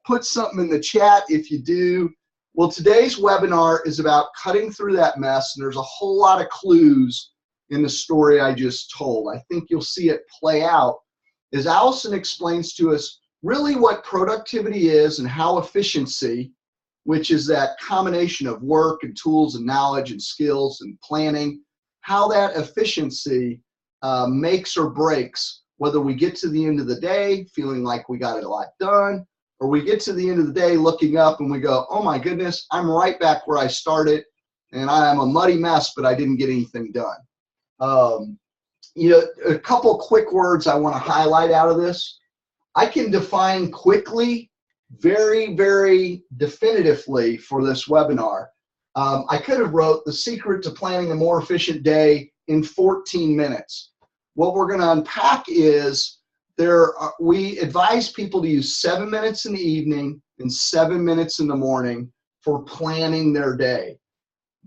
put something in the chat if you do. Well, today's webinar is about cutting through that mess, and there's a whole lot of clues in the story I just told. I think you'll see it play out as Allyson explains to us really what productivity is and how efficiency, which is that combination of work and tools and knowledge and skills and planning, how that efficiency makes or breaks whether we get to the end of the day feeling like we got a lot done, or we get to the end of the day looking up and we go, oh my goodness, I'm right back where I started and I'm a muddy mess, but I didn't get anything done. You know, a couple quick words I want to highlight out of this. I can define quickly, very, very definitively for this webinar. I could have wrote the secret to planning a more efficient day in 14 minutes. What we're going to unpack is we advise people to use 7 minutes in the evening and 7 minutes in the morning for planning their day.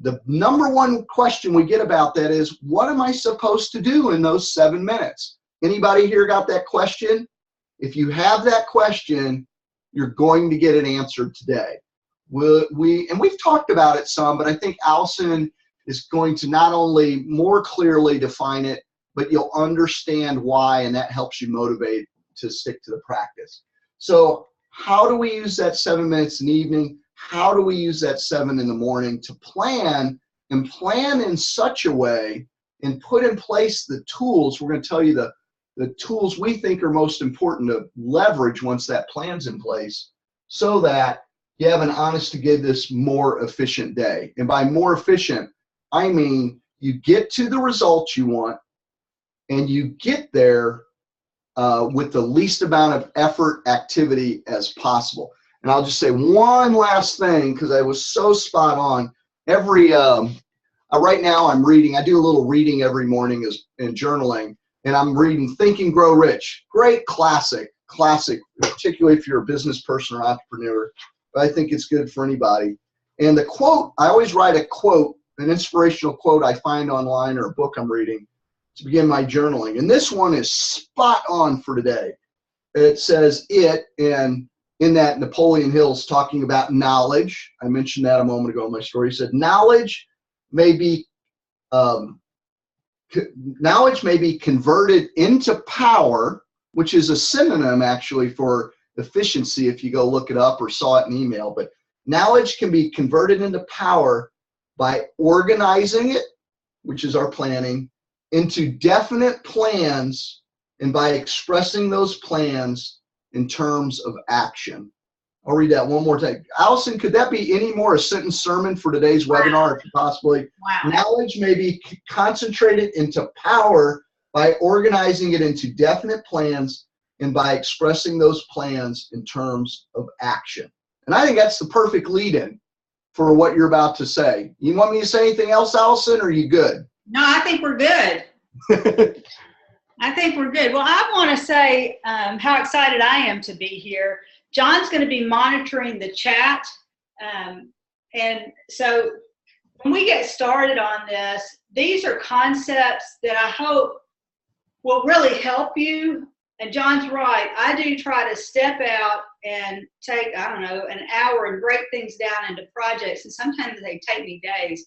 The number one question we get about that is, what am I supposed to do in those 7 minutes? Anybody here got that question? If you have that question, you're going to get it answered today. We've talked about it some, but I think Allyson is going to not only more clearly define it, but you'll understand why, and that helps you motivate to stick to the practice. So how do we use that 7 minutes in the evening? How do we use that 7 in the morning to plan, and plan in such a way and put in place the tools? We're going to tell you the tools we think are most important to leverage once that plan's in place, so that you have an honest to goodness more efficient day. And by more efficient, I mean you get to the results you want, and you get there with the least amount of effort, activity as possible. And I'll just say one last thing, because I was so spot on. Right now I'm reading, I do a little reading every morning in journaling, and I'm reading Think and Grow Rich. Great classic, particularly if you're a business person or entrepreneur, but I think it's good for anybody. And the quote, I always write a quote, an inspirational quote I find online or a book I'm reading to begin my journaling. And this one is spot on for today. It says and in that Napoleon Hill's talking about knowledge. I mentioned that a moment ago in my story. He said, knowledge may be converted into power, which is a synonym actually for efficiency if you go look it up or saw it in email. But knowledge can be converted into power by organizing it, which is our planning, into definite plans, and by expressing those plans in terms of action. I'll read that one more time. Allyson, could that be any more a sentence sermon for today's webinar, if possibly? Wow. Knowledge may be concentrated into power by organizing it into definite plans and by expressing those plans in terms of action. And I think that's the perfect lead-in for what you're about to say. You want me to say anything else, Allyson, or are you good? No, I think we're good. I think we're good. Well, I want to say how excited I am to be here. John's going to be monitoring the chat. And so when we get started on this, these are concepts that I hope will really help you. And John's right. I do try to step out and take, I don't know, an hour and break things down into projects. And sometimes they take me days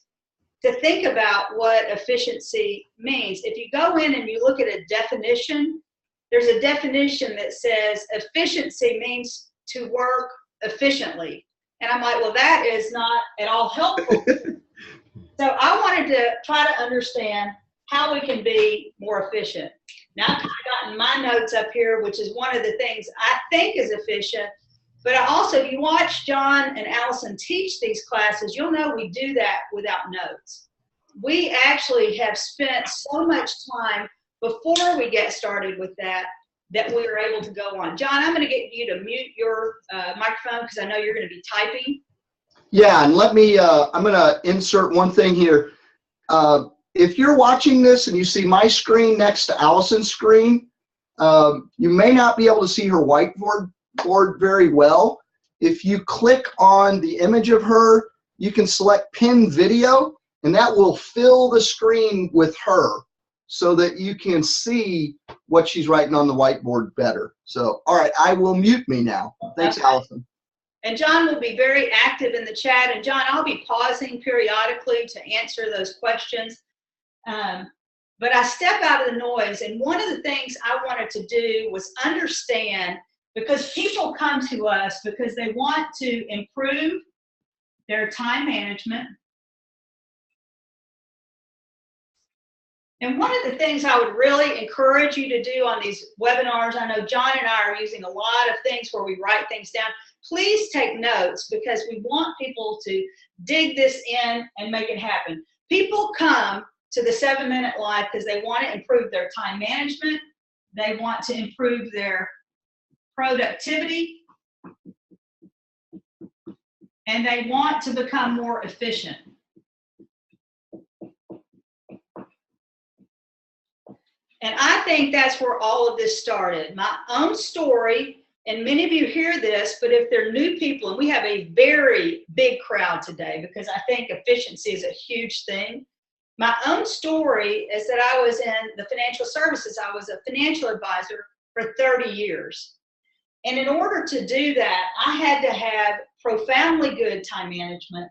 to think about what efficiency means. If you go in and you look at a definition, there's a definition that says efficiency means to work efficiently. And I'm like, well, that is not at all helpful. So I wanted to try to understand how we can be more efficient. Now I've gotten my notes up here, which is one of the things I think is efficient. But I also, if you watch John and Allyson teach these classes, you'll know we do that without notes. We actually have spent so much time before we get started with that we are able to go on. John, I'm going to get you to mute your microphone because I know you're going to be typing. Yeah, and let me, I'm going to insert one thing here. If you're watching this and you see my screen next to Allyson's screen, you may not be able to see her whiteboard very well. If you click on the image of her, you can select pin video, and that will fill the screen with her so that you can see what she's writing on the whiteboard better. So, all right, I will mute me now. Thanks, Allyson. And John will be very active in the chat. And John, I'll be pausing periodically to answer those questions. But I step out of the noise. And one of the things I wanted to do was understand, because people come to us because they want to improve their time management. And one of the things I would really encourage you to do on these webinars, I know John and I are using a lot of things where we write things down. Please take notes, because we want people to dig this in and make it happen. People come to the 7-Minute Life because they want to improve their time management. They want to improve their productivity. And they want to become more efficient. And I think that's where all of this started. My own story, and many of you hear this, but if they're new people, and we have a very big crowd today because I think efficiency is a huge thing. My own story is that I was in the financial services. I was a financial advisor for 30 years. And in order to do that, I had to have profoundly good time management.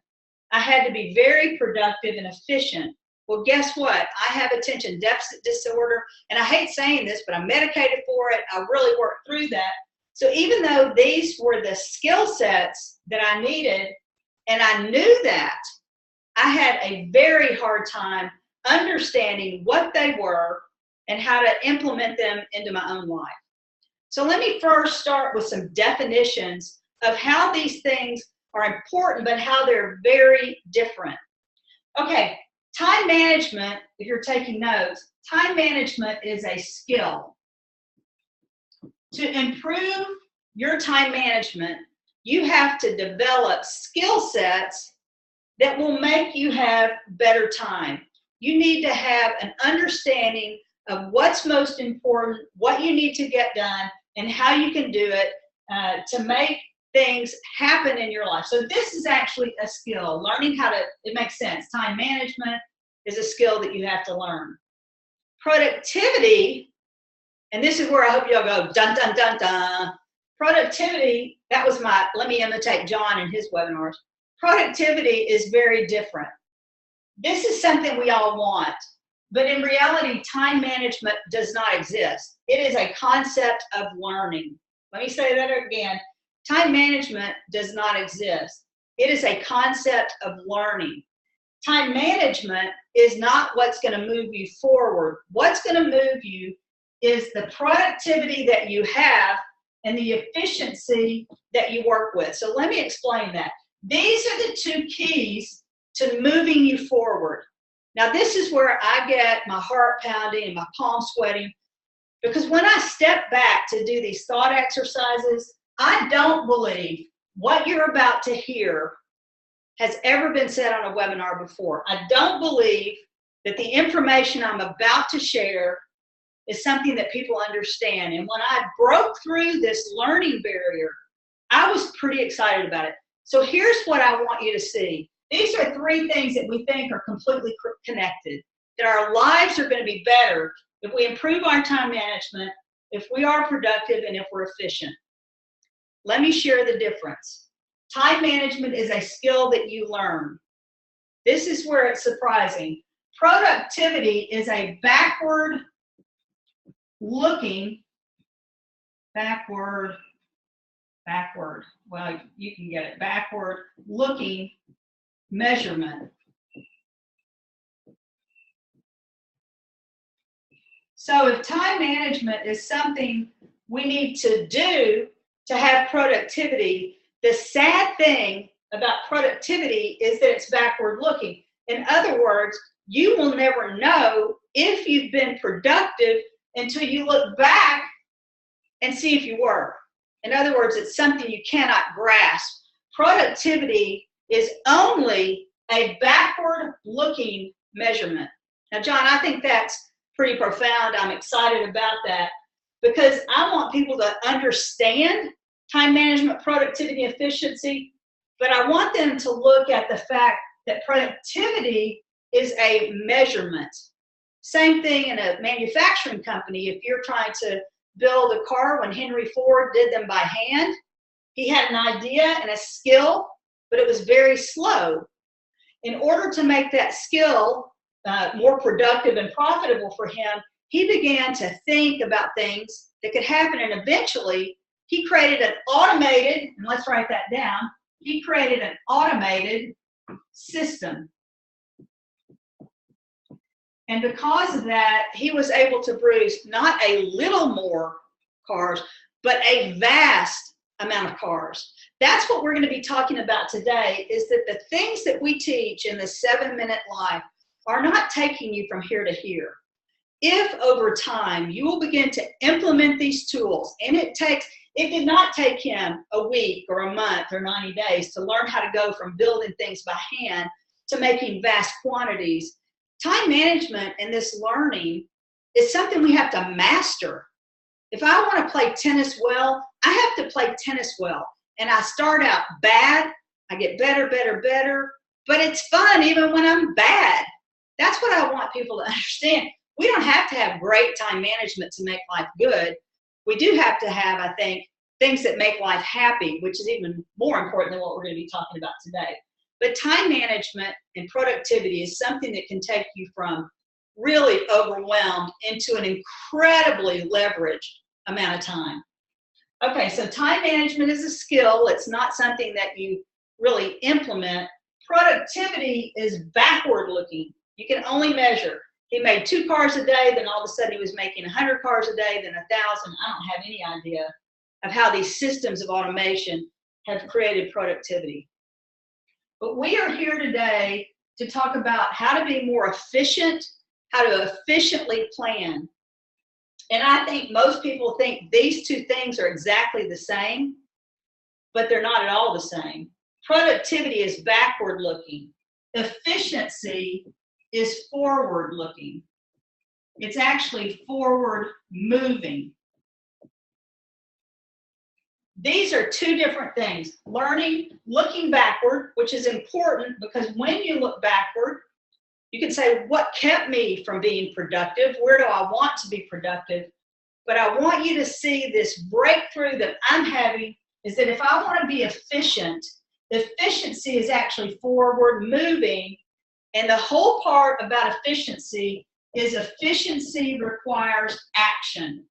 I had to be very productive and efficient. Well, guess what? I have attention deficit disorder, and I hate saying this, but I'm medicated for it. I really worked through that. So even though these were the skill sets that I needed, and I knew that, I had a very hard time understanding what they were and how to implement them into my own life. So let me first start with some definitions of how these things are important, but how they're very different. Okay. Time management, if you're taking notes, time management is a skill. To improve your time management, you have to develop skill sets that will make you have better time. You need to have an understanding of what's most important, what you need to get done, and how you can do it to make things happen in your life. So this is actually a skill. Learning how to, it makes sense. Time management is a skill that you have to learn. Productivity, and this is where I hope y'all go, dun, dun, dun, dun. Productivity, that was my, let me imitate John in his webinars. Productivity is very different. This is something we all want, but in reality, time management does not exist. It is a concept of learning. Let me say that again. Time management does not exist. It is a concept of learning. Time management is not what's going to move you forward. What's going to move you is the productivity that you have and the efficiency that you work with. So let me explain that. These are the two keys to moving you forward. Now, this is where I get my heart pounding and my palms sweating, because when I step back to do these thought exercises, I don't believe what you're about to hear has ever been said on a webinar before. I don't believe that the information I'm about to share is something that people understand. And when I broke through this learning barrier, I was pretty excited about it. So here's what I want you to see. These are 3 things that we think are completely connected, that our lives are going to be better if we improve our time management, if we are productive, and if we're efficient. Let me share the difference. Time management is a skill that you learn. This is where it's surprising. Productivity is a backward, well, you can get it, backward looking measurement. So if time management is something we need to do to have productivity, the sad thing about productivity is that it's backward looking. In other words, you will never know if you've been productive until you look back and see if you were. In other words, it's something you cannot grasp. Productivity is only a backward looking measurement. Now, John, I think that's pretty profound. I'm excited about that because I want people to understand time management, productivity, efficiency, but I want them to look at the fact that productivity is a measurement. Same thing in a manufacturing company. If you're trying to build a car, when Henry Ford did them by hand, He had an idea and a skill, but it was very slow. In order to make that skill more productive and profitable for him, he began to think about things that could happen, and eventually he created an automated, and let's write that down, he created an automated system. And because of that, he was able to produce not a little more cars, but a vast amount of cars. That's what we're going to be talking about today, is that the things that we teach in the 7-minute life are not taking you from here to here. If over time you will begin to implement these tools, and it did not take him a week or a month or 90 days to learn how to go from building things by hand to making vast quantities. Time management and this learning is something we have to master. If I want to play tennis well, I have to play tennis well. And I start out bad, I get better, but it's fun even when I'm bad. That's what I want people to understand. We don't have to have great time management to make life good. We do have to have, I think, things that make life happy, which is even more important than what we're going to be talking about today. But time management and productivity is something that can take you from really overwhelmed into an incredibly leveraged amount of time. Okay, so time management is a skill. It's not something that you really implement. Productivity is backward looking. You can only measure. He made 2 cars a day, then all of a sudden he was making 100 cars a day, then 1,000. I don't have any idea of how these systems of automation have created productivity. But we are here today to talk about how to be more efficient, how to efficiently plan. And I think most people think these two things are exactly the same, but they're not at all the same. Productivity is backward looking. Efficiency is forward looking. It's actually forward moving. These are two different things. Looking backward, which is important because when you look backward, you can say, what kept me from being productive? Where do I want to be productive? But I want you to see this breakthrough that I'm having is that if I want to be efficient, efficiency is actually forward moving. And the whole part about efficiency is efficiency requires action.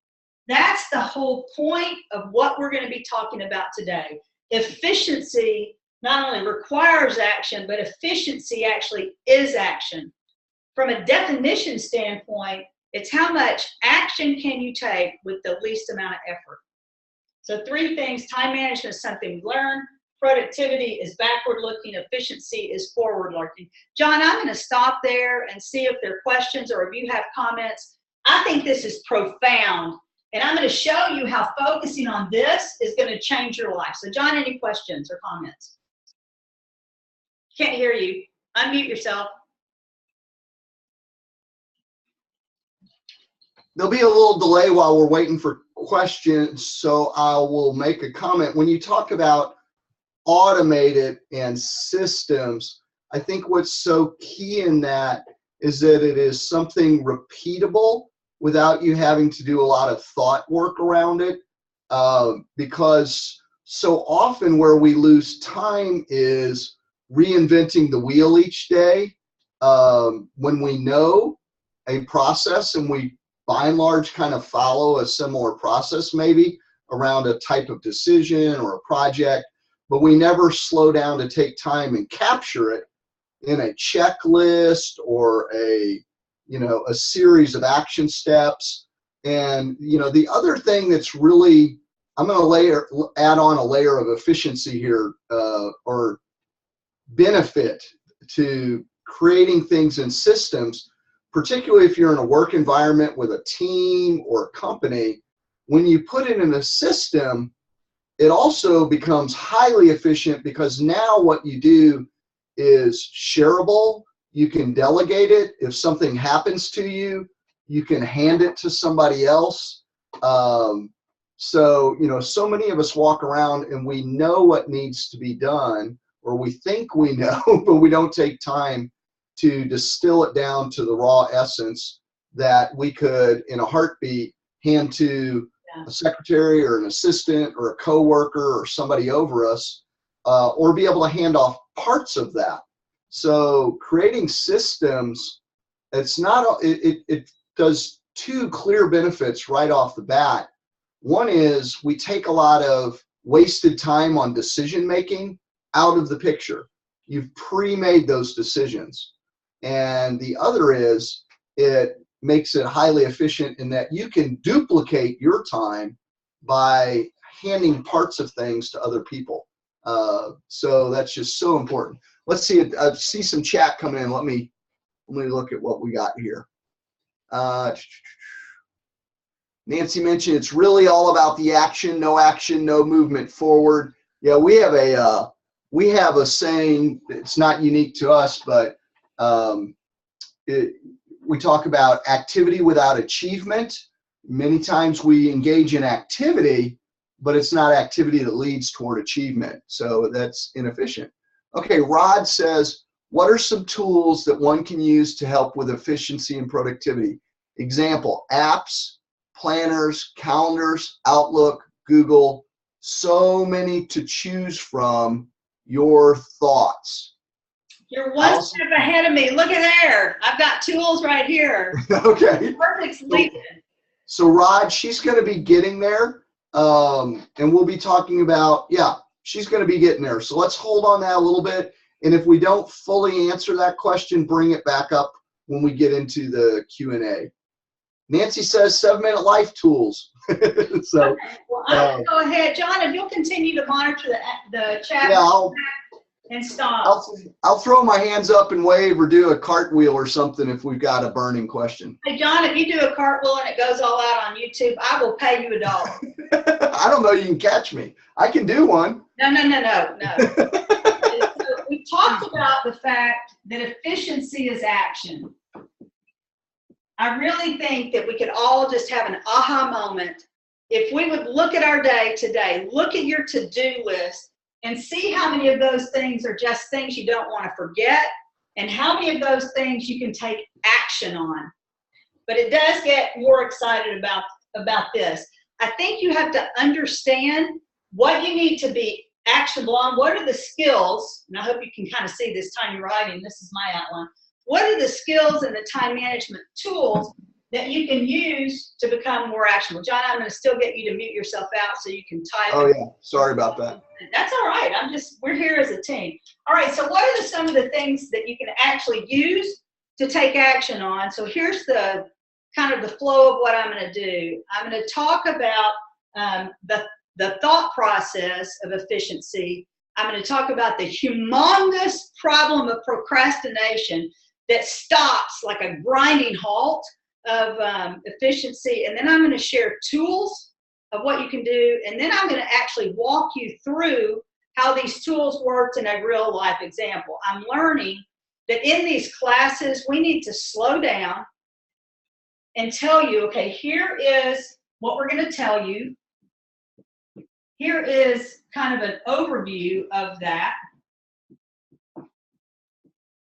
That's the whole point of what we're going to be talking about today. Efficiency not only requires action, but efficiency actually is action. From a definition standpoint, it's how much action can you take with the least amount of effort. So 3 things: time management is something we learn, productivity is backward looking, efficiency is forward looking. John, I'm going to stop there and see if there are questions or if you have comments. I think this is profound. And I'm going to show you how focusing on this is going to change your life. So John, any questions or comments? Can't hear you. Unmute yourself. There'll be a little delay while we're waiting for questions, so I will make a comment. When you talk about automated and systems, I think what's so key in that is that it is something repeatable without you having to do a lot of thought work around it, because so often where we lose time is reinventing the wheel each day. When we know a process and we by and large kind of follow a similar process maybe around a type of decision or a project, but we never slow down to take time and capture it in a checklist or a series of action steps. And the other thing that's really, I'm going to add on a layer of efficiency here, or benefit to creating things in systems, particularly if you're in a work environment with a team or a company. When you put it in a system, it also becomes highly efficient because now what you do is shareable. You can delegate it. If something happens to you, you can hand it to somebody else. So many of us walk around and we know what needs to be done, or we think we know, but we don't take time to distill it down to the raw essence that we could, in a heartbeat, hand to a secretary or an assistant or a coworker or somebody over us, or be able to hand off parts of that. So creating systems, it does two clear benefits right off the bat. One is we take a lot of wasted time on decision making out of the picture. You've pre-made those decisions. And the other is it makes it highly efficient in that you can duplicate your time by handing parts of things to other people. So that's just so important. Let's see. I see some chat coming in. Let me look at what we got here. Nancy mentioned it's really all about the action, no movement forward. Yeah, we have a saying. It's not unique to us, but we talk about activity without achievement. Many times we engage in activity, but it's not activity that leads toward achievement. So that's inefficient. Okay, Rod says, what are some tools that one can use to help with efficiency and productivity? Example, apps, planners, calendars, Outlook, Google, so many to choose from. Your thoughts. You're one step ahead of me. Look at there. I've got tools right here. Okay. Perfect solution. So Rod, she's going to be getting there, and we'll be talking about, yeah, she's going to be getting there. So let's hold on that a little bit, and if we don't fully answer that question, bring it back up when we get into the Q&A. Nancy says 7-minute life tools. So, well, I'll go ahead. John, if you'll continue to monitor the chat, yeah, and stop. I'll throw my hands up and wave or do a cartwheel or something if we've got a burning question. Hey, John, if you do a cartwheel and it goes all out on YouTube, I will pay you $1. I don't know you can catch me. I can do one. No. So we talked about the fact that efficiency is action. I really think that we could all just have an aha moment if we would look at our day today, look at your to-do list, and see how many of those things are just things you don't want to forget, and how many of those things you can take action on. But it does get more excited about this. I think you have to understand what you need to be actionable on. What are the skills? And I hope you can kind of see this tiny writing. This is my outline. What are the skills and the time management tools that you can use to become more actionable? John, I'm going to still get you to mute yourself out so you can type. Oh, yeah. Sorry about that. That's all right. We're here as a team. All right. So what are some of the things that you can actually use to take action on? So here's the kind of the flow of what I'm going to do. I'm going to talk about the thought process of efficiency. I'm going to talk about the humongous problem of procrastination that stops like a grinding halt of efficiency. And then I'm going to share tools of what you can do. And then I'm going to actually walk you through how these tools worked in a real life example. I'm learning that in these classes, we need to slow down and tell you, okay, here is what we're going to tell you. Here is kind of an overview of that.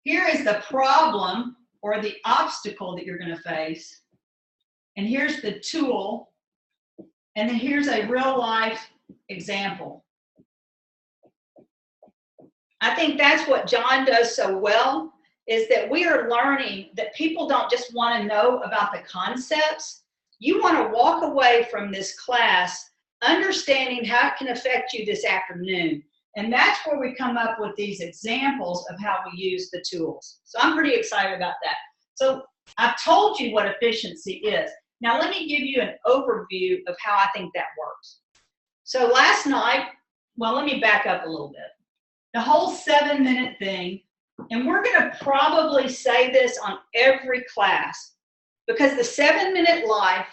Here is the problem or the obstacle that you're going to face. And here's the tool. And then here's a real life example. I think that's what John does so well, is that we are learning that people don't just want to know about the concepts. You want to walk away from this class understanding how it can affect you this afternoon. And that's where we come up with these examples of how we use the tools. So I'm pretty excited about that. So I've told you what efficiency is. Now let me give you an overview of how I think that works. So last night, well, let me back up a little bit. The whole 7-minute thing, and we're going to probably say this on every class, because the 7-minute life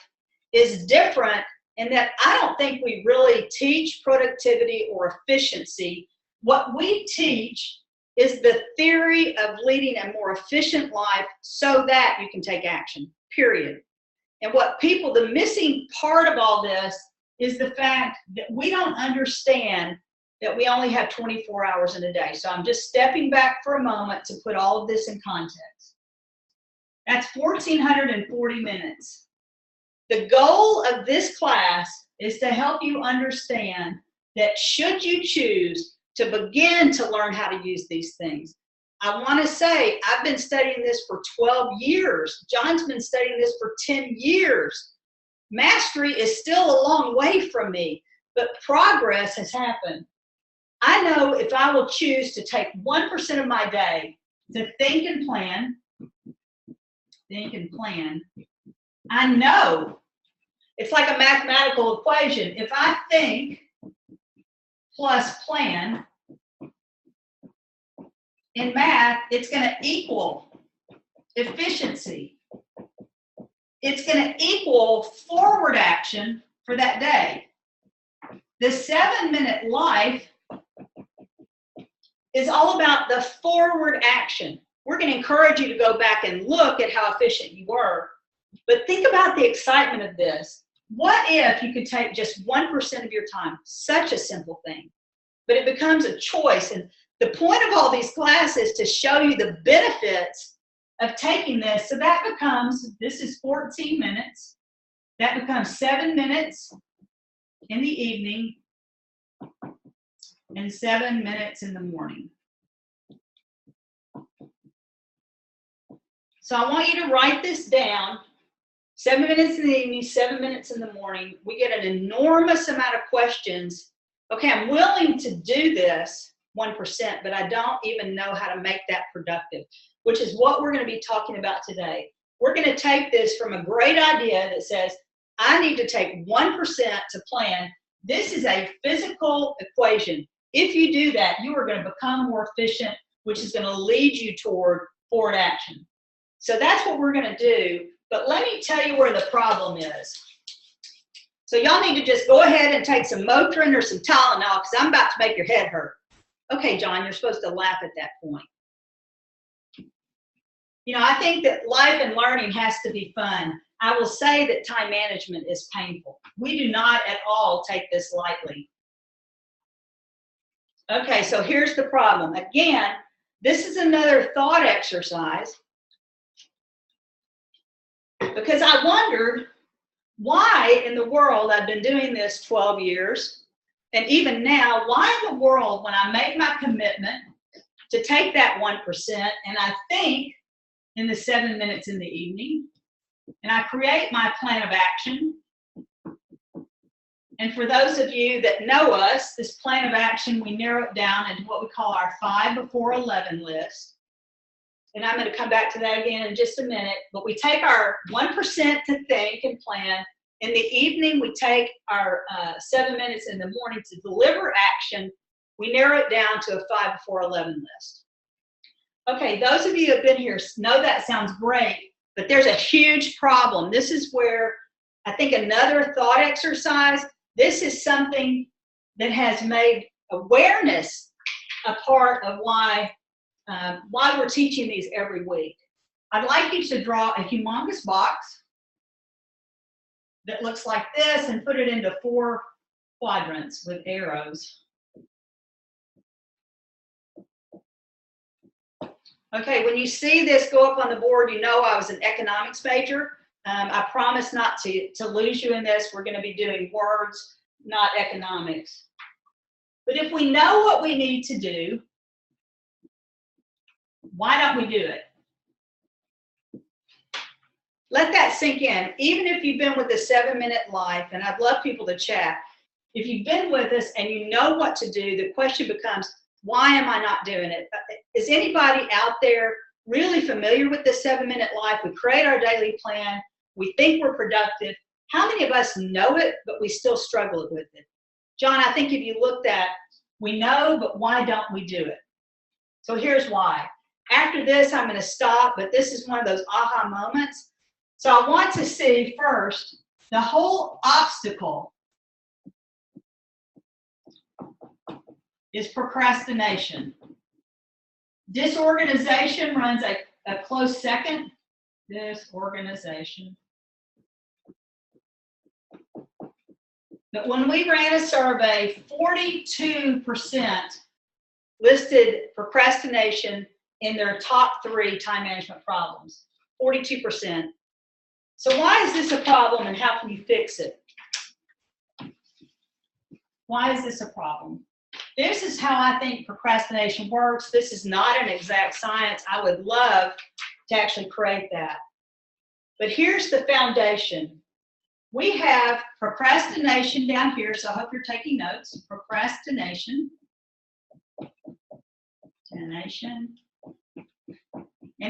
is different in that I don't think we really teach productivity or efficiency. What we teach is the theory of leading a more efficient life so that you can take action, period. And what people, the missing part of all this is the fact that we don't understand that we only have 24 hours in a day. So I'm just stepping back for a moment to put all of this in context. That's 1,440 minutes. The goal of this class is to help you understand that should you choose to begin to learn how to use these things. I want to say I've been studying this for 12 years. John's been studying this for 10 years. Mastery is still a long way from me, but progress has happened. I know if I will choose to take 1% of my day to think and plan, I know it's like a mathematical equation. If I think plus plan, in math, it's going to equal efficiency. It's going to equal forward action for that day. The 7-minute life is all about the forward action. We're going to encourage you to go back and look at how efficient you were. But think about the excitement of this. What if you could take just 1% of your time? Such a simple thing. But it becomes a choice. And the point of all these classes is to show you the benefits of taking this. So that becomes, this is 14 minutes. That becomes 7 minutes in the evening and 7 minutes in the morning. So I want you to write this down. 7 minutes in the evening, 7 minutes in the morning. We get an enormous amount of questions. Okay, I'm willing to do this 1%, but I don't even know how to make that productive, which is what we're going to be talking about today. We're going to take this from a great idea that says, I need to take 1% to plan. This is a physical equation. If you do that, you are going to become more efficient, which is going to lead you toward forward action. So that's what we're going to do. But let me tell you where the problem is. So y'all need to just go ahead and take some Motrin or some Tylenol because I'm about to make your head hurt. Okay, John, you're supposed to laugh at that point. You know, I think that life and learning has to be fun. I will say that time management is painful. We do not at all take this lightly. Okay, so here's the problem. Again, this is another thought exercise because I wondered why in the world I've been doing this 12 years, and even now, why in the world when I make my commitment to take that 1% and I think in the 7 minutes in the evening, and I create my plan of action. And for those of you that know us, this plan of action, we narrow it down into what we call our 5 before 11 list. And I'm going to come back to that again in just a minute. But we take our 1% to think and plan. In the evening, we take our 7 minutes in the morning to deliver action. We narrow it down to a 5 before 11 list. Okay, those of you who have been here know that sounds great, but there's a huge problem. This is where I think another thought exercise, this is something that has made awareness a part of why we're teaching these every week. I'd like you to draw a humongous box that looks like this and put it into 4 quadrants with arrows. Okay, when you see this go up on the board, you know I was an economics major. I promise not to lose you in this. We're going to be doing words, not economics. But if we know what we need to do, why don't we do it? Let that sink in. Even if you've been with the 7-minute life, and I'd love people to chat, if you've been with us and you know what to do, the question becomes, why am I not doing it? Is anybody out there really familiar with the 7-minute life? We create our daily plan. We think we're productive. How many of us know it, but we still struggle with it? John, I think if you looked at, we know, but why don't we do it? So here's why. After this, I'm going to stop, but this is one of those aha moments. So I want to see first the whole obstacle is procrastination. Disorganization runs a close second. Disorganization. But when we ran a survey, 42% listed procrastination in their top 3 time management problems. 42%. So why is this a problem and how can you fix it? Why is this a problem? This is how I think procrastination works. This is not an exact science. I would love to actually create that. But here's the foundation. We have procrastination down here, so I hope you're taking notes. Procrastination. And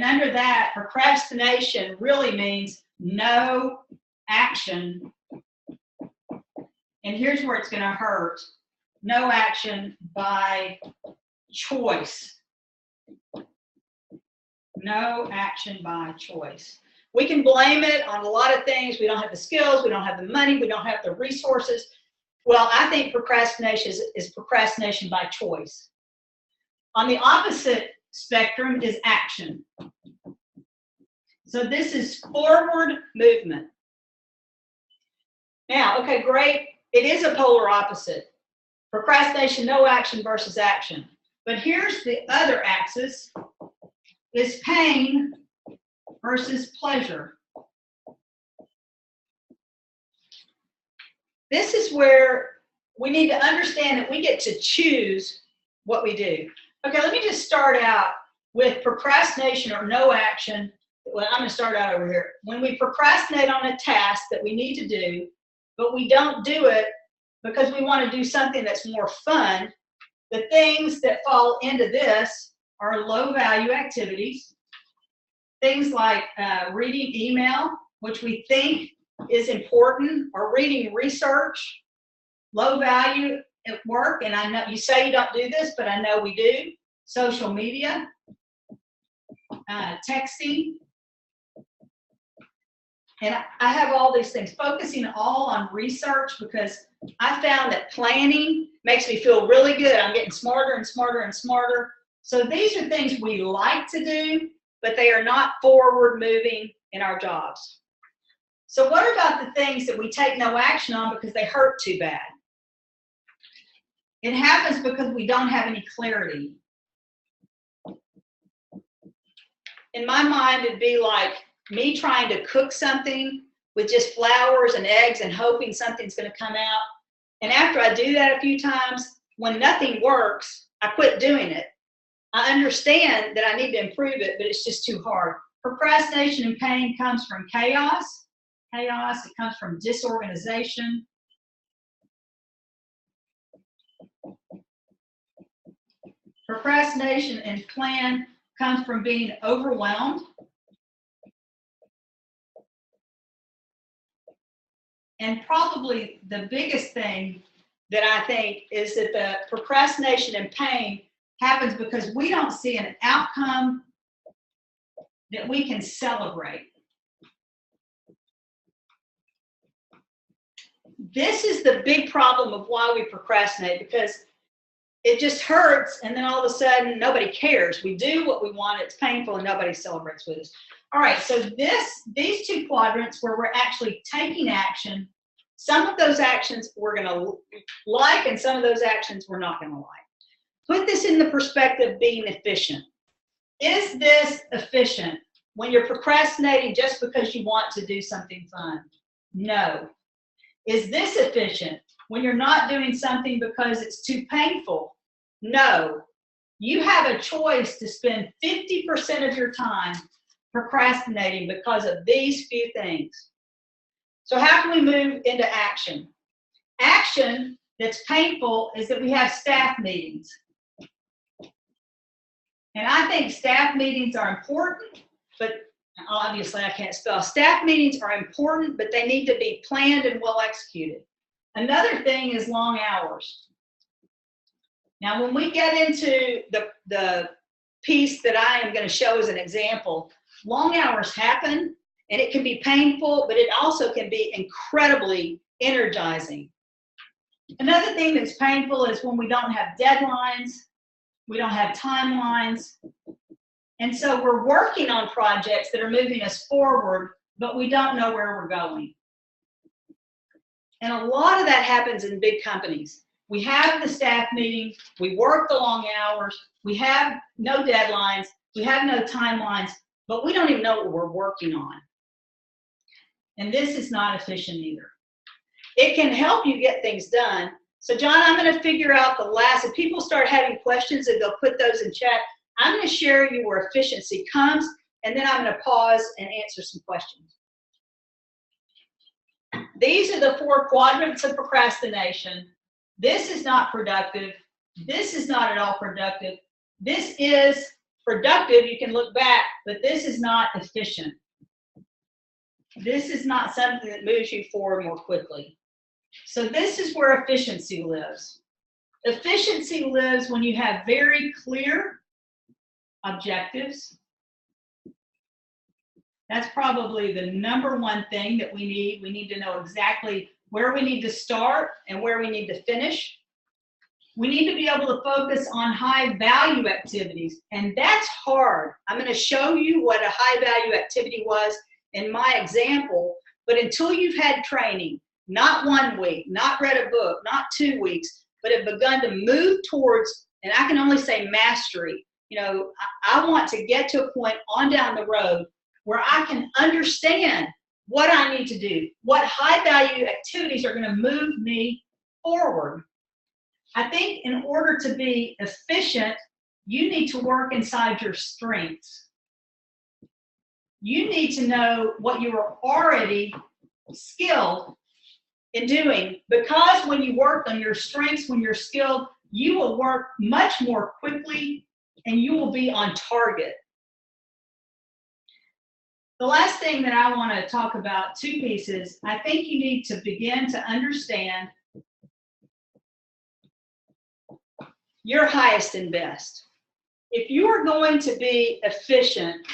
under that, procrastination really means no action. And here's where it's going to hurt. No action by choice. No action by choice. We can blame it on a lot of things. We don't have the skills, we don't have the money, we don't have the resources. Well, I think procrastination is procrastination by choice. On the opposite spectrum is action. So this is forward movement. Now, okay, great. It is a polar opposite. Procrastination, no action versus action. But here's the other axis, is pain versus pleasure. This is where we need to understand that we get to choose what we do. Okay, let me just start out with procrastination or no action. Well, I'm going to start out over here. When we procrastinate on a task that we need to do, but we don't do it because we want to do something that's more fun, the things that fall into this are low-value activities. Things like reading email, which we think is important, or reading research, low value at work, and I know you say you don't do this, but I know we do. Social media, texting, and I have all these things, focusing all on research, because I found that planning makes me feel really good. I'm getting smarter and smarter and smarter. So these are things we like to do, but they are not forward moving in our jobs. So what about the things that we take no action on because they hurt too bad? It happens because we don't have any clarity. In my mind, it'd be like me trying to cook something with just flours and eggs and hoping something's going to come out. And after I do that a few times, when nothing works, I quit doing it. I understand that I need to improve it, but it's just too hard. Procrastination and pain comes from chaos. It comes from disorganization. Procrastination and plan comes from being overwhelmed. And probably the biggest thing that I think is that the procrastination and pain happens because we don't see an outcome that we can celebrate. This is the big problem of why we procrastinate, because it just hurts, and then all of a sudden nobody cares. We do what we want, it's painful, and nobody celebrates with us. All right, so these two quadrants where we're actually taking action, some of those actions we're going to like, and some of those actions we're not going to like. Put this in the perspective of being efficient. Is this efficient when you're procrastinating just because you want to do something fun? No. Is this efficient when you're not doing something because it's too painful? No. You have a choice to spend 50% of your time procrastinating because of these few things. So how can we move into action? Action that's painful is that we have staff meetings. And I think staff meetings are important, but obviously I can't spell. Staff meetings are important, but they need to be planned and well executed. Another thing is long hours. Now, when we get into the piece that I am going to show as an example, long hours happen, and it can be painful, but it also can be incredibly energizing. Another thing that's painful is when we don't have deadlines, we don't have timelines, and so we're working on projects that are moving us forward, but we don't know where we're going. And a lot of that happens in big companies. We have the staff meeting, we work the long hours, we have no deadlines, we have no timelines, but we don't even know what we're working on. And this is not efficient either. It can help you get things done. So John, I'm going to figure out the last, if people start having questions and they'll put those in chat, I'm going to share you where efficiency comes, and then I'm going to pause and answer some questions. These are the 4 quadrants of procrastination. This is not productive. This is not at all productive. This is productive, you can look back, but this is not efficient. This is not something that moves you forward more quickly. So this is where efficiency lives. Efficiency lives when you have very clear objectives. That's probably the #1 thing that we need. We need to know exactly where we need to start and where we need to finish. We need to be able to focus on high value activities, and that's hard. I'm going to show you what a high value activity was in my example, but until you've had training, not 1 week, not read a book, not 2 weeks, but have begun to move towards, and I can only say mastery. You know, I want to get to a point on down the road where I can understand what I need to do, what high value activities are going to move me forward. I think in order to be efficient, you need to work inside your strengths. You need to know what you are already skilled in doing, because when you work on your strengths, when you're skilled, you will work much more quickly and you will be on target. The last thing that I want to talk about, 2 pieces, I think you need to begin to understand your highest and best. If you are going to be efficient,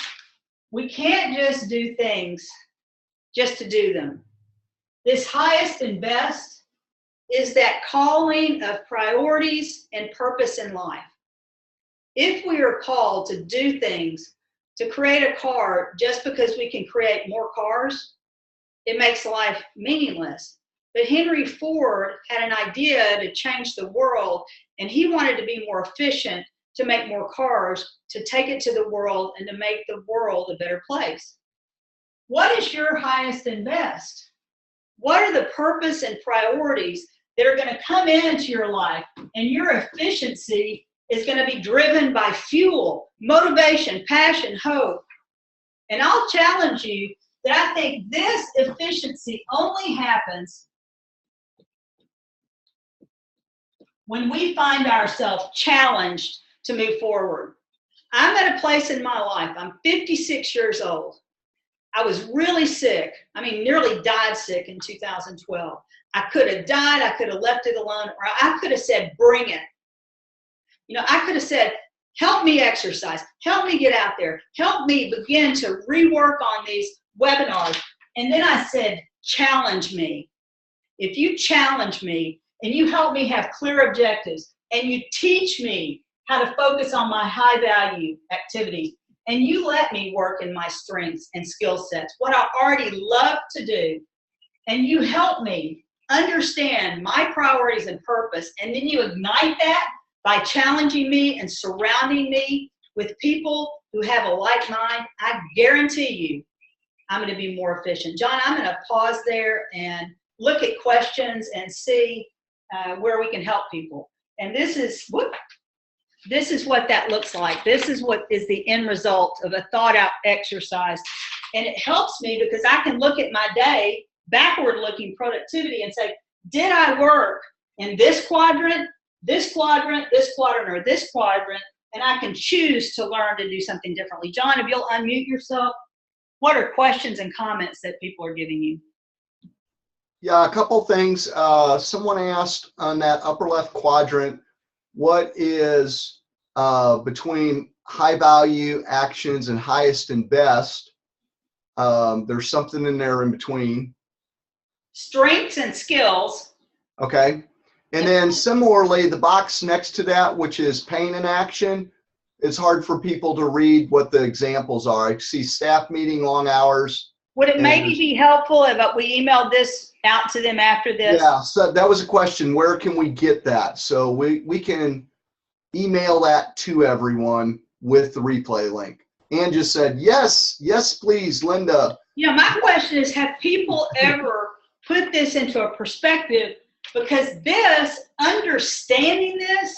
we can't just do things just to do them. This highest and best is that calling of priorities and purpose in life. If we are called to do things, to create a car just because we can create more cars, it makes life meaningless. But Henry Ford had an idea to change the world, and he wanted to be more efficient, to make more cars, to take it to the world, and to make the world a better place. What is your highest and best? What are the purpose and priorities that are going to come into your life? And your efficiency is going to be driven by fuel, motivation, passion, hope. And I'll challenge you that I think this efficiency only happens when we find ourselves challenged to move forward. I'm at a place in my life, I'm 56 years old. I was really sick. I mean, nearly died sick in 2012. I could have died, I could have left it alone, or I could have said, bring it. You know, I could have said, help me exercise, help me get out there, help me begin to rework on these webinars. And then I said, challenge me. If you challenge me and you help me have clear objectives and you teach me how to focus on my high value activities, and you let me work in my strengths and skill sets, what I already love to do, and you help me understand my priorities and purpose, and then you ignite that by challenging me and surrounding me with people who have a like mind, I guarantee you I'm going to be more efficient. John, I'm going to pause there and look at questions and see where we can help people. And this is what that looks like. This is what is the end result of a thought out exercise. And it helps me because I can look at my day, backward looking productivity, and say, did I work in this quadrant, this quadrant, this quadrant, or this quadrant? And I can choose to learn to do something differently. John, if you'll unmute yourself, what are questions and comments that people are giving you? Yeah, a couple things. Someone asked on that upper left quadrant, what is between high value actions and highest and best? There's something in there in between. Strengths and skills. Okay. And then similarly, the box next to that, which is pain and action, it's hard for people to read what the examples are. I see staff meeting, long hours. Would it maybe be helpful if we emailed this out to them after this? Yeah, so that was a question. Where can we get that? So we can email that to everyone with the replay link. Ann just said, yes, yes, please, Linda. You know, my question is, have people ever put this into a perspective because this, understanding this,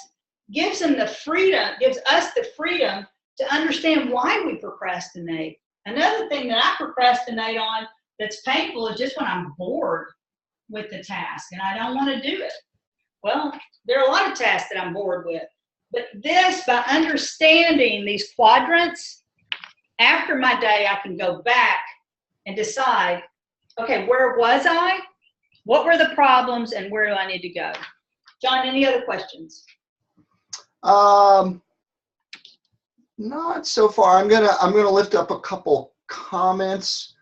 gives them the freedom, gives us the freedom to understand why we procrastinate. Another thing that I procrastinate on that's painful is just when I'm bored with the task and I don't want to do it. Well, there are a lot of tasks that I'm bored with. But this, by understanding these quadrants, after my day, I can go back and decide, okay, where was I? What were the problems and where do I need to go? John, any other questions? Not so far. I'm gonna lift up a couple comments.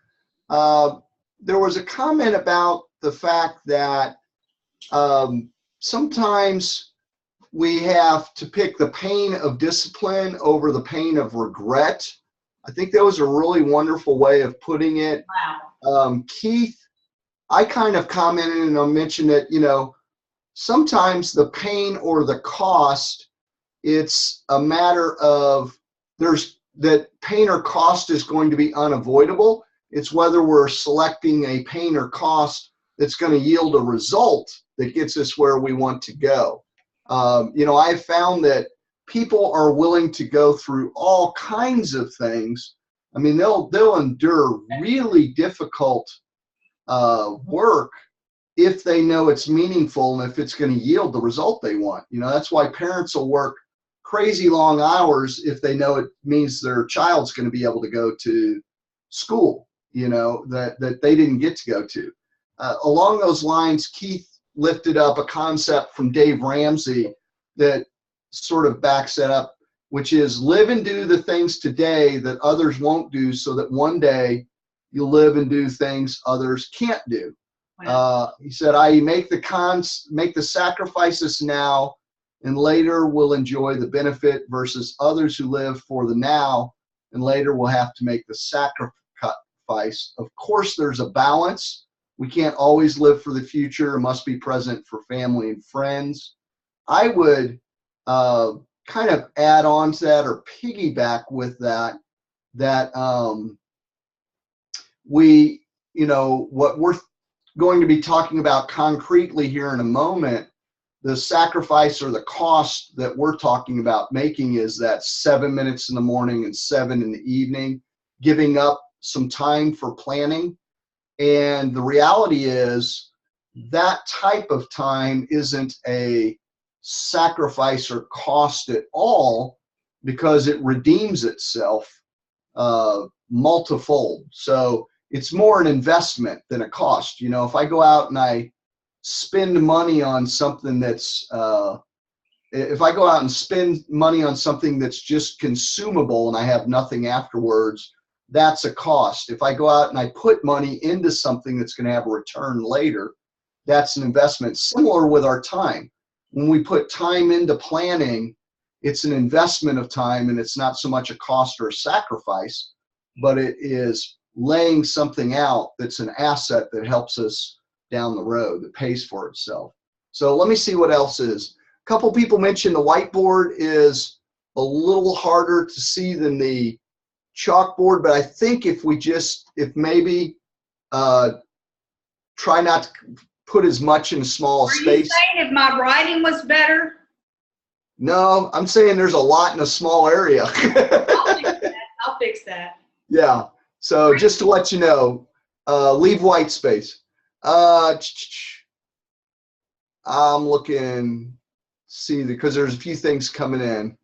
There was a comment about the fact that sometimes we have to pick the pain of discipline over the pain of regret. I think that was a really wonderful way of putting it. Wow. Keith, I kind of commented and I mentioned that, you know, sometimes the pain or the cost, it's a matter of that pain or cost is going to be unavoidable. It's whether we're selecting a pain or cost that's going to yield a result that gets us where we want to go. You know, I've found that people are willing to go through all kinds of things. I mean, they'll endure really difficult work if they know it's meaningful and if it's going to yield the result they want. You know, that's why parents will work crazy long hours if they know it means their child's going to be able to go to school, you know, that they didn't get to go to. Along those lines, Keith lifted up a concept from Dave Ramsey that sort of backs that up, which is live and do the things today that others won't do so that one day you'll live and do things others can't do. Wow. He said, I make the sacrifices now and later will enjoy the benefit versus others who live for the now and later will have to make the sacrifice. Of course, there's a balance. We can't always live for the future. It must be present for family and friends. I would kind of add on to that or piggyback with that we, you know, what we're going to be talking about concretely here in a moment, the sacrifice or the cost that we're talking about making is that 7 minutes in the morning and 7 in the evening, giving up some time for planning. And the reality is that type of time isn't a sacrifice or cost at all because it redeems itself multifold. So it's more an investment than a cost. You know, if I go out and I spend money on something that's if I go out and spend money on something that's just consumable and I have nothing afterwards, that's a cost. If I go out and I put money into something that's going to have a return later, that's an investment. Similar with our time. When we put time into planning, it's an investment of time and it's not so much a cost or a sacrifice, but it is laying something out that's an asset that helps us down the road, that pays for itself. So let me see what else is. A couple people mentioned the whiteboard is a little harder to see than the chalkboard, but I think if maybe try not to put as much in a small space. Are you saying if my writing was better? No, I'm saying there's a lot in a small area. I'll fix that. Yeah. So just to let you know, leave white space. I'm looking, see, because there's a few things coming in.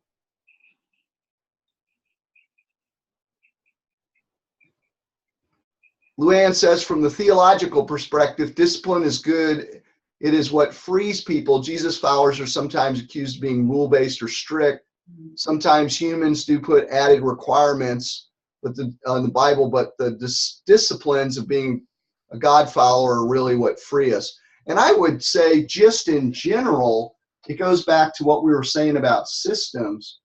Luann says, from the theological perspective, discipline is good. It is what frees people. Jesus followers are sometimes accused of being rule-based or strict. Sometimes humans do put added requirements on the Bible, but the disciplines of being a God follower are really what free us. And I would say just in general, it goes back to what we were saying about systems.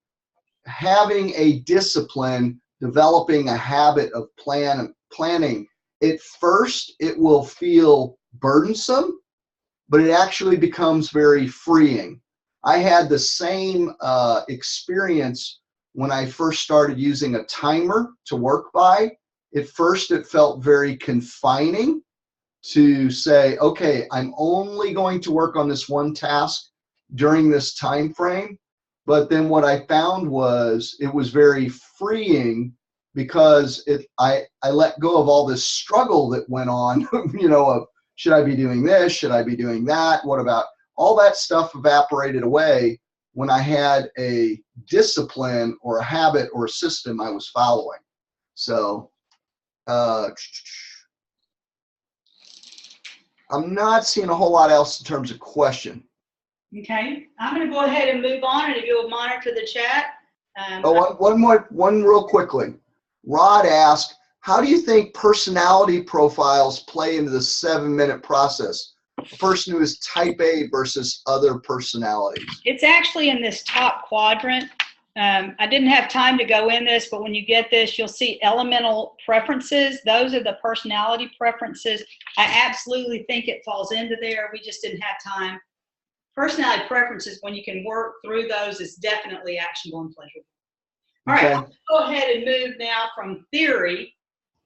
Having a discipline, developing a habit of planning, at first it will feel burdensome, but it actually becomes very freeing. I had the same experience when I first started using a timer to work by. At first it felt very confining, to say, okay, I'm only going to work on this one task during this time frame. But then what I found was it was very freeing because I let go of all this struggle that went on, you know, of should I be doing this? Should I be doing that? What about all that stuff evaporated away when I had a discipline or a habit or a system I was following. So I'm not seeing a whole lot else in terms of question. Okay, I'm going to go ahead and move on, and if you'll monitor the chat. One real quickly. Rod asked, how do you think personality profiles play into the 7-minute process? A person who is type A versus other personalities. It's actually in this top quadrant. I didn't have time to go in this, but when you get this, you'll see elemental preferences. Those are the personality preferences. I absolutely think it falls into there. We just didn't have time. Personality preferences, when you can work through those, is definitely actionable and pleasurable. All right, let's go ahead and move now from theory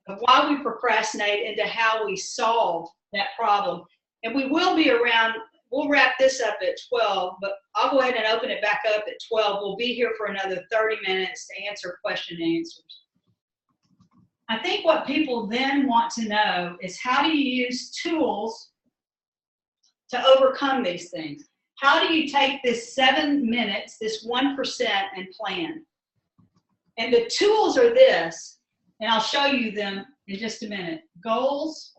of why we procrastinate into how we solve that problem. And we will be around, we'll wrap this up at 12, but I'll go ahead and open it back up at 12. We'll be here for another 30 minutes to answer question and answers. I think what people then want to know is, how do you use tools to overcome these things? How do you take this 7 minutes, this 1%, and plan? And the tools are this, and I'll show you them in just a minute. Goals,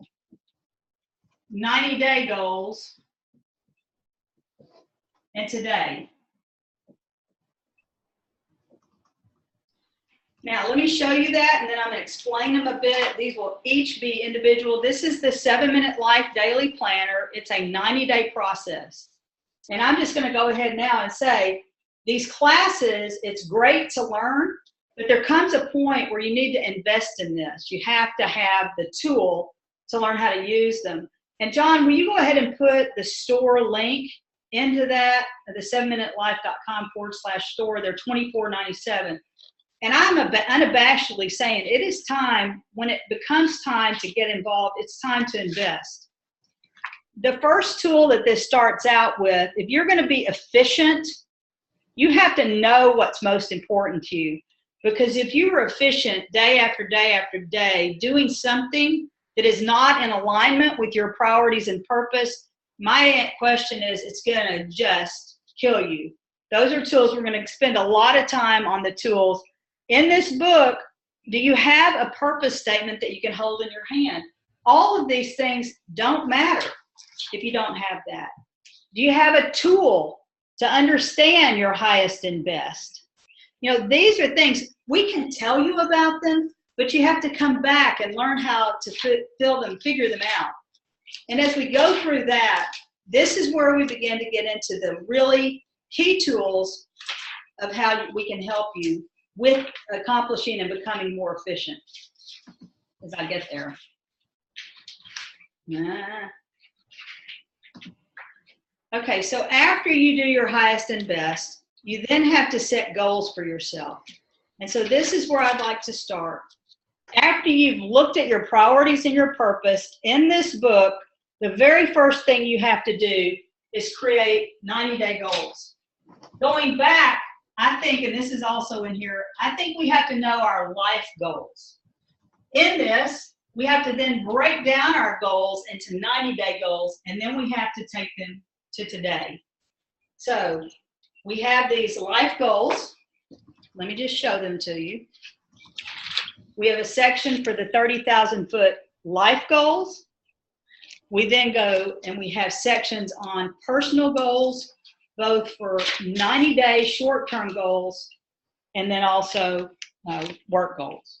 90-day goals, and today. Now, let me show you that, and then I'm going to explain them a bit. These will each be individual. This is the 7-Minute Life Daily Planner. It's a 90-day process. And I'm just going to go ahead now and say, these classes, it's great to learn, but there comes a point where you need to invest in this. You have to have the tool to learn how to use them. And John, will you go ahead and put the store link into that, the 7minutelife.com/store. They're $24.97. And I'm unabashedly saying it is time, when it becomes time to get involved, it's time to invest. The first tool that this starts out with, if you're going to be efficient, you have to know what's most important to you. Because if you are efficient day after day after day doing something that is not in alignment with your priorities and purpose, my question is, it's going to just kill you. Those are tools. We're going to spend a lot of time on the tools. In this book, do you have a purpose statement that you can hold in your hand? All of these things don't matter if you don't have that. Do you have a tool to understand your highest and best? You know, these are things, we can tell you about them, but you have to come back and learn how to fill them, figure them out. And as we go through that, this is where we begin to get into the really key tools of how we can help you with accomplishing and becoming more efficient as I get there. Okay, so after you do your highest and best, you then have to set goals for yourself. And so this is where I'd like to start. After you've looked at your priorities and your purpose, in this book, the very first thing you have to do is create 90-day goals. Going back, I think, and this is also in here, I think we have to know our life goals. In this, we have to then break down our goals into 90-day goals, and then we have to take them to today. So we have these life goals. Let me just show them to you. We have a section for the 30,000-foot life goals. We then go and we have sections on personal goals, both for 90-day short-term goals and then also work goals.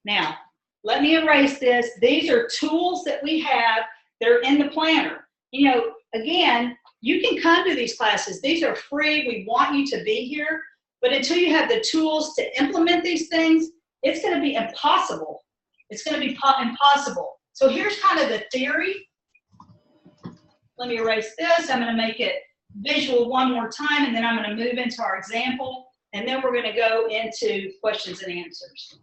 Now, let me erase this. These are tools that we have. They're in the planner. You know, again, you can come to these classes. These are free. We want you to be here. But until you have the tools to implement these things, it's going to be impossible. It's going to be impossible. So here's kind of the theory. Let me erase this. I'm going to make it visual one more time, and then I'm going to move into our example, and then we're going to go into questions and answers.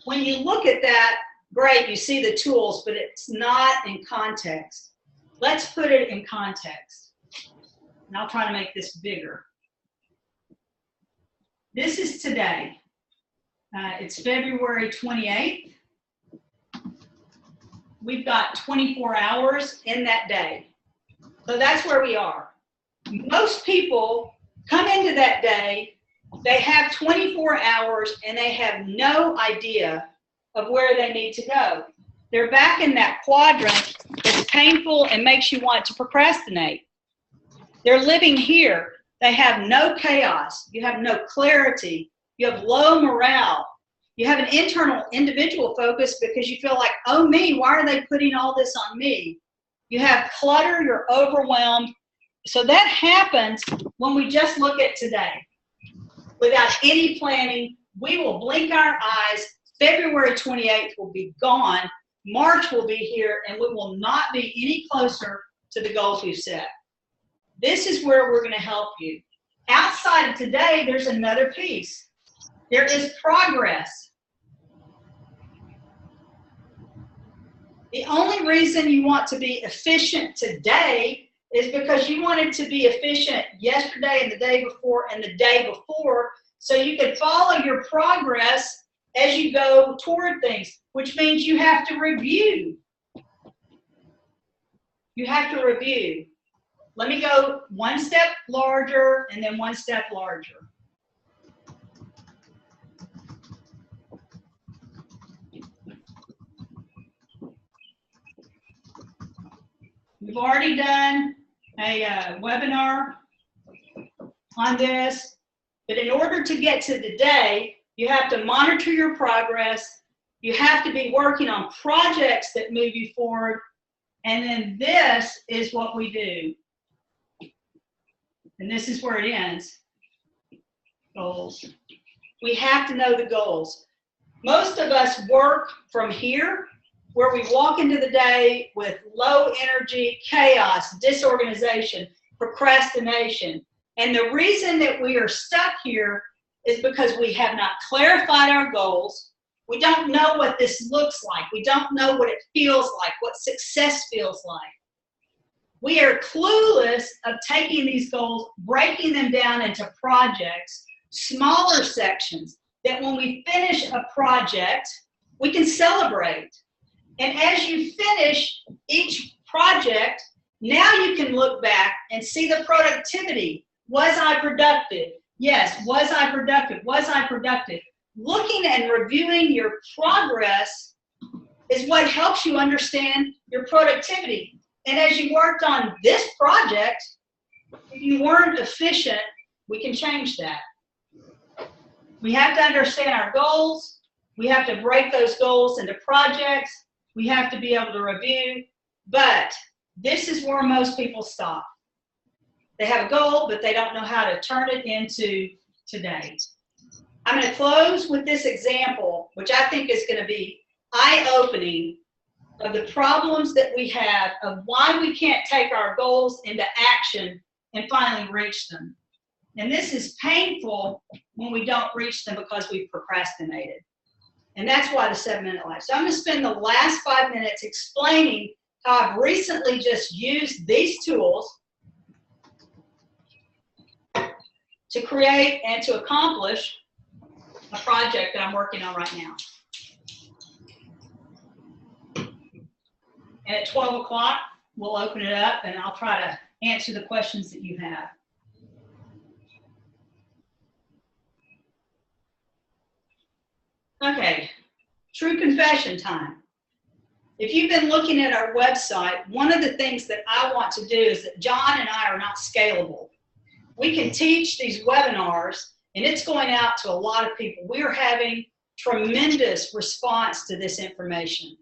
When you look at that, great, you see the tools, but it's not in context. Let's put it in context. And I'll try to make this bigger. This is today. It's February 28th. We've got 24 hours in that day. So that's where we are. Most people come into that day, they have 24 hours and they have no idea of where they need to go. They're back in that quadrant that's painful and makes you want to procrastinate. They're living here. They have no chaos. You have no clarity. You have low morale. You have an internal individual focus because you feel like, oh me, why are they putting all this on me? You have clutter, you're overwhelmed. So that happens when we just look at today. Without any planning, we will blink our eyes. February 28th will be gone. March will be here, and we will not be any closer to the goals we've set. This is where we're going to help you. Outside of today, there's another piece. There is progress. The only reason you want to be efficient today is because you wanted to be efficient yesterday and the day before and the day before, so you can follow your progress as you go toward things, which means you have to review. You have to review. Let me go one step larger and then one step larger. We've already done a webinar on this, but in order to get to today, you have to monitor your progress. You have to be working on projects that move you forward. And then this is what we do. And this is where it ends. Goals. We have to know the goals. Most of us work from here, where we walk into the day with low energy, chaos, disorganization, procrastination. And the reason that we are stuck here is because we have not clarified our goals. We don't know what this looks like. We don't know what it feels like, what success feels like. We are clueless of taking these goals, breaking them down into projects, smaller sections, that when we finish a project, we can celebrate. And as you finish each project, now you can look back and see the productivity. Was I productive? Yes. Was I productive? Was I productive? Looking and reviewing your progress is what helps you understand your productivity. And as you worked on this project, if you weren't efficient, we can change that. We have to understand our goals. We have to break those goals into projects. We have to be able to review, but this is where most people stop. They have a goal, but they don't know how to turn it into today. I'm going to close with this example, which I think is going to be eye-opening of the problems that we have of why we can't take our goals into action and finally reach them. And this is painful when we don't reach them because we've procrastinated. And that's why the 7-minute life. So I'm going to spend the last 5 minutes explaining how I've recently just used these tools to create and to accomplish a project that I'm working on right now. And at 12 o'clock, we'll open it up and I'll try to answer the questions that you have. Okay, true confession time. If you've been looking at our website, one of the things that I want to do is that John and I are not scalable. We can teach these webinars and it's going out to a lot of people. We are having tremendous response to this information.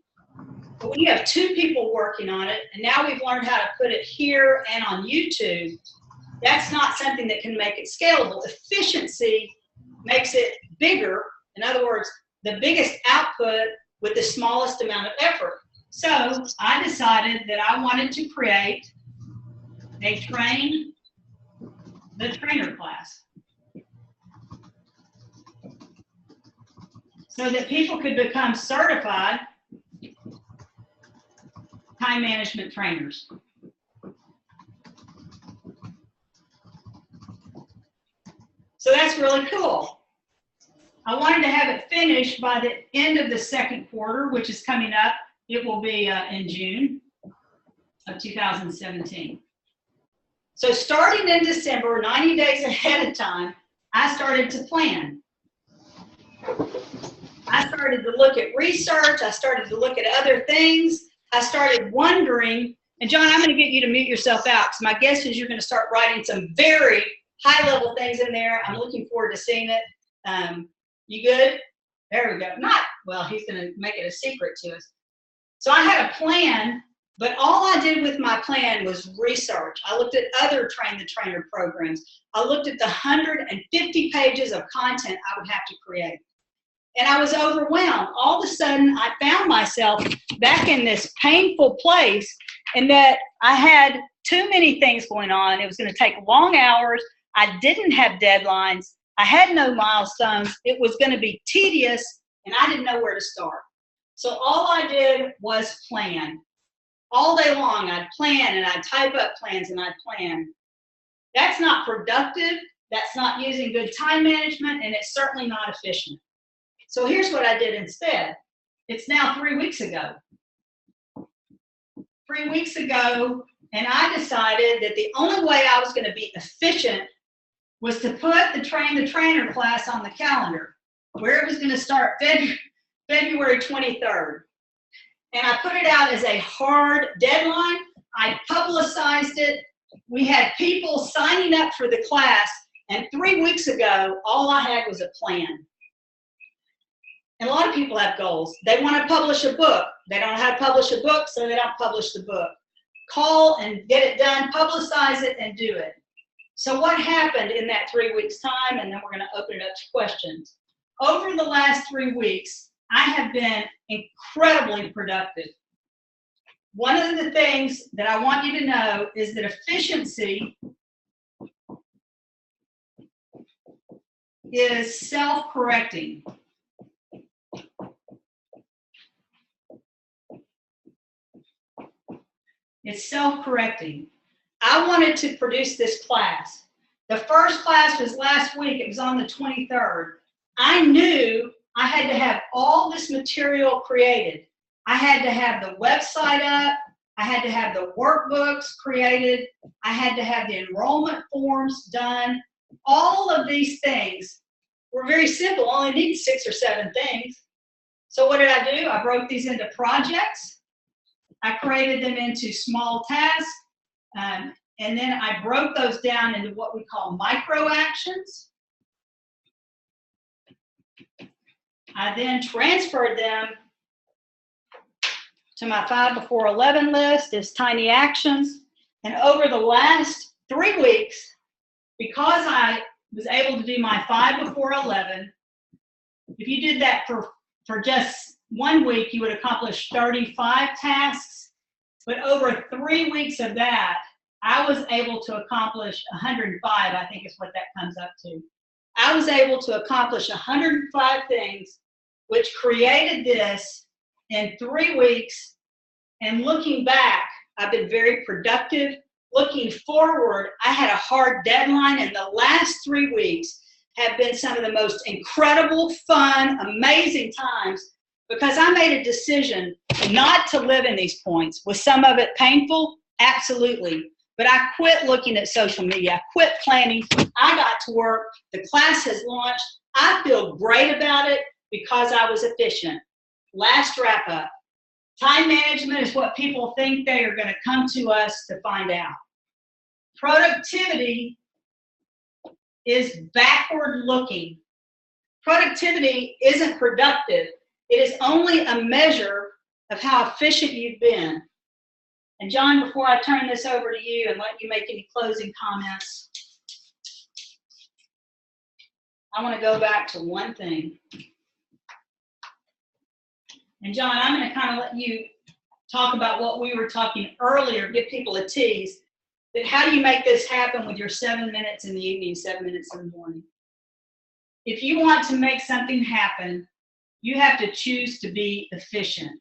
But when you have 2 people working on it, and now we've learned how to put it here and on YouTube, that's not something that can make it scalable. Efficiency makes it bigger. In other words, the biggest output with the smallest amount of effort. So I decided that I wanted to create a train the trainer class so that people could become certified time management trainers. So that's really cool. I wanted to have it finished by the end of the second quarter, which is coming up. It will be in June of 2017. So starting in December, 90 days ahead of time, I started to plan. I started to look at research. I started to look at other things. I started wondering, and John, I'm going to get you to mute yourself out because my guess is you're going to start writing some very high-level things in there. I'm looking forward to seeing it. You good? There we go. Not, well, he's going to make it a secret to us. So I had a plan, but all I did with my plan was research. I looked at other Train the Trainer programs. I looked at the 150 pages of content I would have to create. And I was overwhelmed. All of a sudden, I found myself back in this painful place, and that I had too many things going on. It was going to take long hours. I didn't have deadlines. I had no milestones. It was going to be tedious, and I didn't know where to start. So all I did was plan. All day long, I'd plan, and I'd type up plans, and I'd plan. That's not productive. That's not using good time management, and it's certainly not efficient. So here's what I did instead. It's now 3 weeks ago. 3 weeks ago, and I decided that the only way I was going to be efficient was to put the Train the Trainer class on the calendar, where it was going to start February 23rd. And I put it out as a hard deadline. I publicized it. We had people signing up for the class, and 3 weeks ago, all I had was a plan. And a lot of people have goals. They want to publish a book. They don't know how to publish a book, so they don't publish the book. Call and get it done, publicize it, and do it. So what happened in that 3 weeks' time, and then we're going to open it up to questions. Over the last 3 weeks, I have been incredibly productive. One of the things that I want you to know is that efficiency is self-correcting. It's self-correcting. I wanted to produce this class. The first class was last week. It was on the 23rd. I knew I had to have all this material created. I had to have the website up. I had to have the workbooks created. I had to have the enrollment forms done. All of these things were very simple. Only needed 6 or 7 things. So what did I do? I broke these into projects. I created them into small tasks, and then I broke those down into what we call micro actions. I then transferred them to my 5 before 11 list as tiny actions. And over the last 3 weeks, because I was able to do my 5 before 11, if you did that for just 1 week, you would accomplish 35 tasks. But over 3 weeks of that, I was able to accomplish 105, I think is what that comes up to. I was able to accomplish 105 things, which created this in 3 weeks. And looking back, I've been very productive. Looking forward, I had a hard deadline, and the last 3 weeks have been some of the most incredible, fun, amazing times, because I made a decision not to live in these points. Was some of it painful? Absolutely. But I quit looking at social media. I quit planning. I got to work. The class has launched. I feel great about it because I was efficient. Last wrap up. Time management is what people think they are going to come to us to find out. Productivity is backward looking. Productivity isn't productive. It is only a measure of how efficient you've been. And John, before I turn this over to you and let you make any closing comments, I want to go back to one thing. And John, I'm going to kind of let you talk about what we were talking earlier, give people a tease, that how do you make this happen with your 7 minutes in the evening, 7 minutes in the morning? If you want to make something happen, you have to choose to be efficient.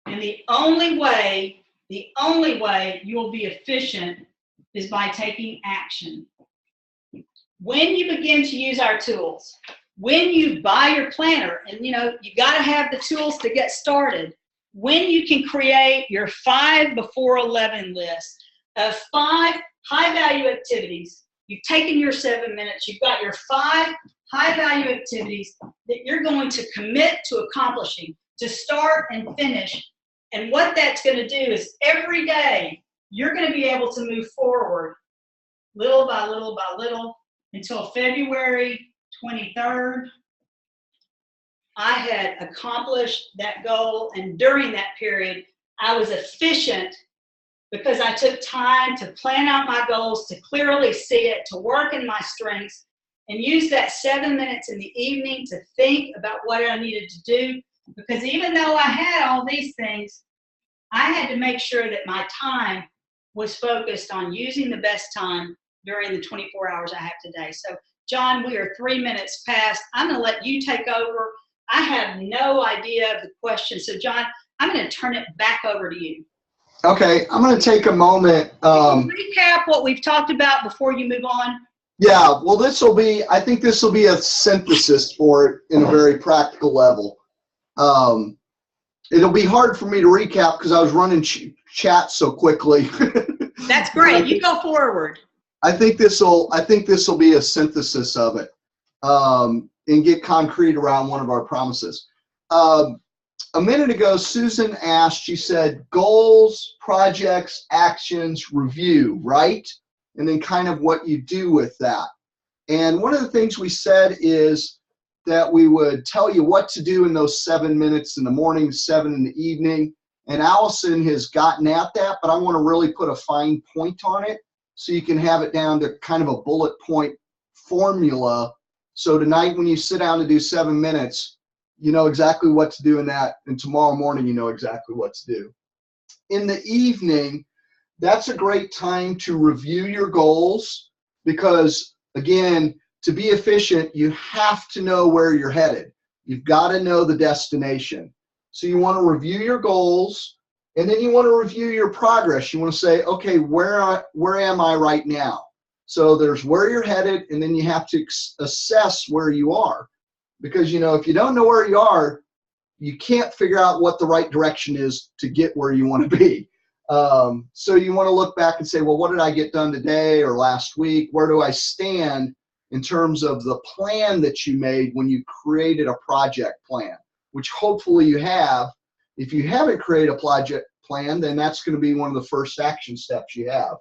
And the only way you will be efficient is by taking action. When you begin to use our tools, when you buy your planner, and you got to have the tools to get started, when you can create your 5 before 11 list of 5 high value activities, you've taken your 7 minutes, you've got your 5 high value activities that you're going to commit to accomplishing, to start and finish. And what that's going to do is every day you're going to be able to move forward little by little by little until February 23rd. I had accomplished that goal, and during that period, I was efficient because I took time to plan out my goals, to clearly see it, to work in my strengths, and use that 7 minutes in the evening to think about what I needed to do. Because even though I had all these things, I had to make sure that my time was focused on using the best time during the 24 hours I have today. So, John, we are 3 minutes past. I'm going to let you take over. I have no idea of the question. So, John, I'm going to turn it back over to you. Okay, I'm going to take a moment. Recap what we've talked about before you move on. Yeah, well, I think this will be a synthesis for it in a very practical level. It'll be hard for me to recap because I was running chat so quickly. That's great. You go forward. I think this will be a synthesis of it, and get concrete around one of our promises. A minute ago, Susan asked, she said, goals, projects, actions, review, right? And then kind of what you do with that. And one of the things we said is that we would tell you what to do in those 7 minutes in the morning, 7 in the evening. And Allyson has gotten at that, but I want to really put a fine point on it so you can have it down to kind of a bullet point formula. So tonight when you sit down to do 7 minutes, you know exactly what to do in that, and tomorrow morning you know exactly what to do. In the evening, that's a great time to review your goals because, again, to be efficient, you have to know where you're headed. You've got to know the destination. So you want to review your goals, and then you want to review your progress. You want to say, okay, where am I right now? So there's where you're headed, and then you have to assess where you are. Because, if you don't know where you are, you can't figure out what the right direction is to get where you want to be. So you want to look back and say, well, what did I get done today or last week? Where do I stand in terms of the plan that you made when you created a project plan, which hopefully you have. If you haven't created a project plan, then that's going to be one of the first action steps you have.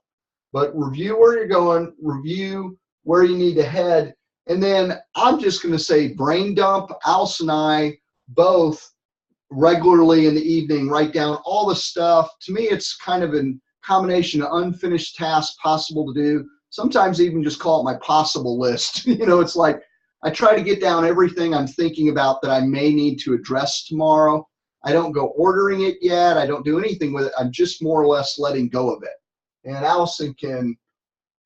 But review where you're going, review where you need to head. And then I'm just going to say brain dump. Allyson and I both regularly in the evening write down all the stuff. To me, it's kind of a combination of unfinished tasks possible to do. Sometimes even just call it my possible list. It's like I try to get down everything I'm thinking about that I may need to address tomorrow. I don't go ordering it yet. I don't do anything with it. I'm just more or less letting go of it. And Allyson can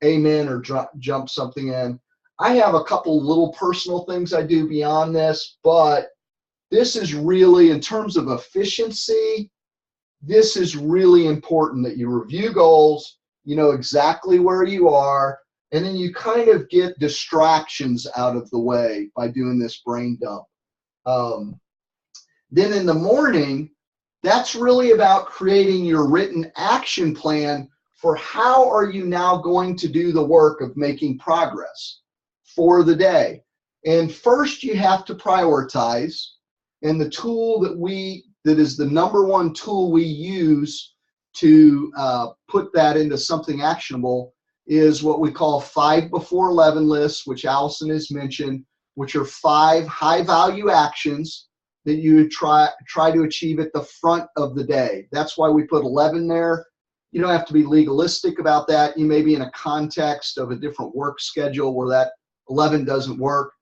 amen or jump something in. I have a couple little personal things I do beyond this, but this is really, in terms of efficiency, this is really important that you review goals, you know exactly where you are, and then you kind of get distractions out of the way by doing this brain dump. Then in the morning, that's really about creating your written action plan for how are you now going to do the work of making progress for the day. And first you have to prioritize. And the tool that is the number one tool we use to put that into something actionable is what we call 5 before 11 lists, which Allyson has mentioned, which are 5 high value actions that you would try to achieve at the front of the day. That's why we put 11 there. You don't have to be legalistic about that. You may be in a context of a different work schedule where that 11 doesn't work.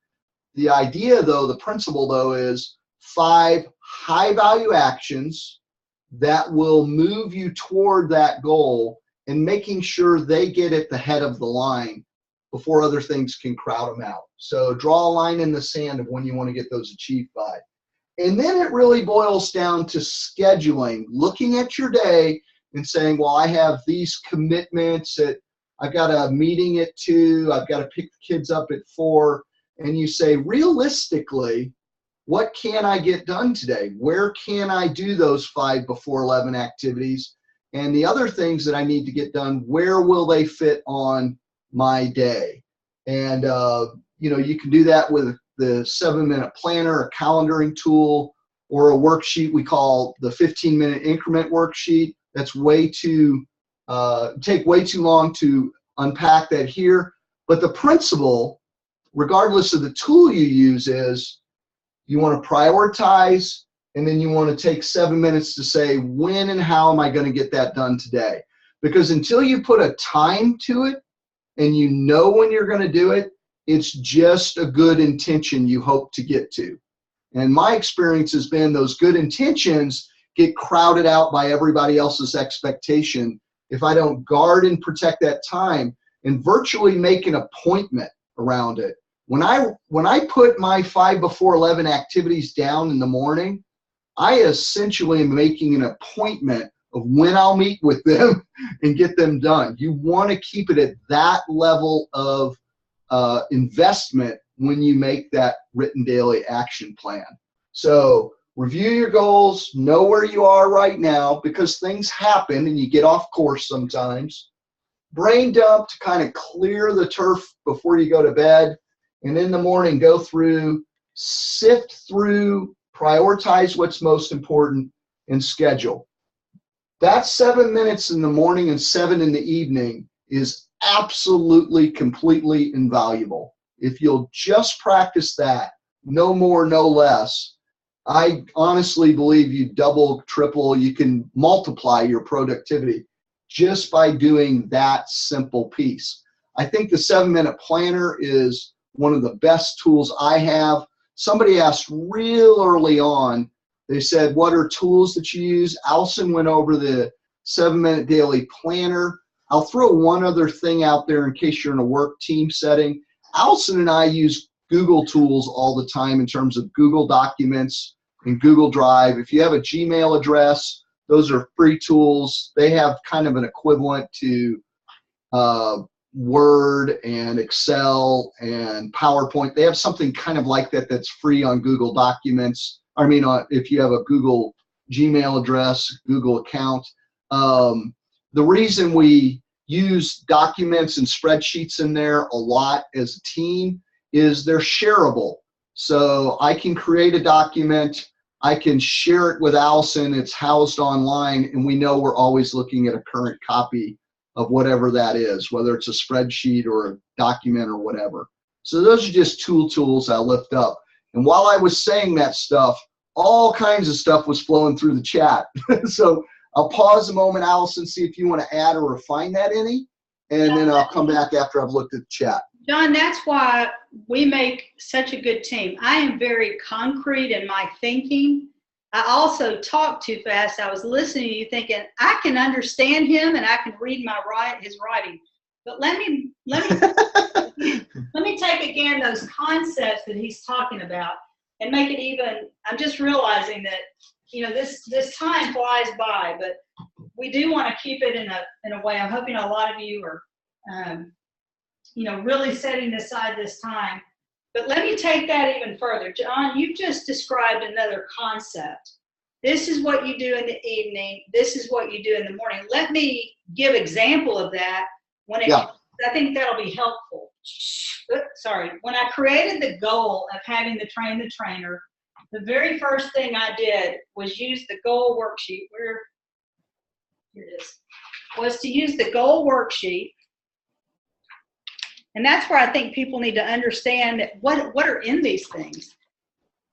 The idea though, the principle though, is 5 high value actions that will move you toward that goal and making sure they get at the head of the line before other things can crowd them out. So draw a line in the sand of when you want to get those achieved by. And then it really boils down to scheduling, looking at your day and saying, well, I have these commitments at, I've got a meeting at 2, I've got to pick the kids up at 4. And you say, realistically, what can I get done today? Where can I do those 5 before 11 activities? And the other things that I need to get done, where will they fit on my day? And, you know, you can do that with the 7-minute planner, a calendaring tool, or a worksheet we call the 15-minute increment worksheet. That's way too, take way too long to unpack that here. But the principle, regardless of the tool you use, is you want to prioritize, and then you want to take 7 minutes to say, when and how am I going to get that done today? Because until you put a time to it and you know when you're going to do it, it's just a good intention you hope to get to. And my experience has been those good intentions get crowded out by everybody else's expectation if I don't guard and protect that time and virtually make an appointment around it. When I put my 5 before 11 activities down in the morning, I essentially am making an appointment of when I'll meet with them and get them done. You want to keep it at that level of investment when you make that written daily action plan. So review your goals, know where you are right now, because things happen and you get off course sometimes. Brain dump to kind of clear the turf before you go to bed. And in the morning, go through, sift through, prioritize what's most important, and schedule. That 7 minutes in the morning and 7 in the evening is absolutely, completely invaluable. If you'll just practice that, no more, no less, I honestly believe you double, triple, you can multiply your productivity just by doing that simple piece. I think the 7-minute planner is one of the best tools I have. Somebody asked real early on, they said, what are tools that you use? Allyson went over the 7-minute daily planner. I'll throw one other thing out there in case you're in a work team setting. Allyson and I use Google tools all the time in terms of Google Documents and Google Drive. If you have a Gmail address, those are free tools. They have kind of an equivalent to Word and Excel and PowerPoint. They have something kind of like that that's free on Google Documents. I mean, if you have a Google Gmail address, Google account. The reason we use documents and spreadsheets in there a lot as a team is they're shareable. So I can create a document, I can share it with Allyson, it's housed online, and we know we're always looking at a current copy of whatever that is, whether it's a spreadsheet or a document or whatever. So those are just tools I lift up. And while I was saying that stuff, all kinds of stuff was flowing through the chat. So I'll pause a moment, Allyson, see if you want to add or refine that any, and then I'll come back after I've looked at the chat. John, that's why we make such a good team. I am very concrete in my thinking. I also talk too fast. I was listening to you thinking, I can understand him and I can read his writing. But let me let me take again those concepts that he's talking about and make it even. I'm just realizing that, you know, this time flies by, but we do want to keep it in a way. I'm hoping a lot of you are you know, really setting aside this time. But let me take that even further. John, you just described another concept. This is what you do in the evening. This is what you do in the morning. Let me give example of that when it, I think that'll be helpful. Sorry. When I created the goal of having the train the trainer, the very first thing I did was use the goal worksheet. Here it is. Was to use the goal worksheet. And that's where I think people need to understand what are in these things.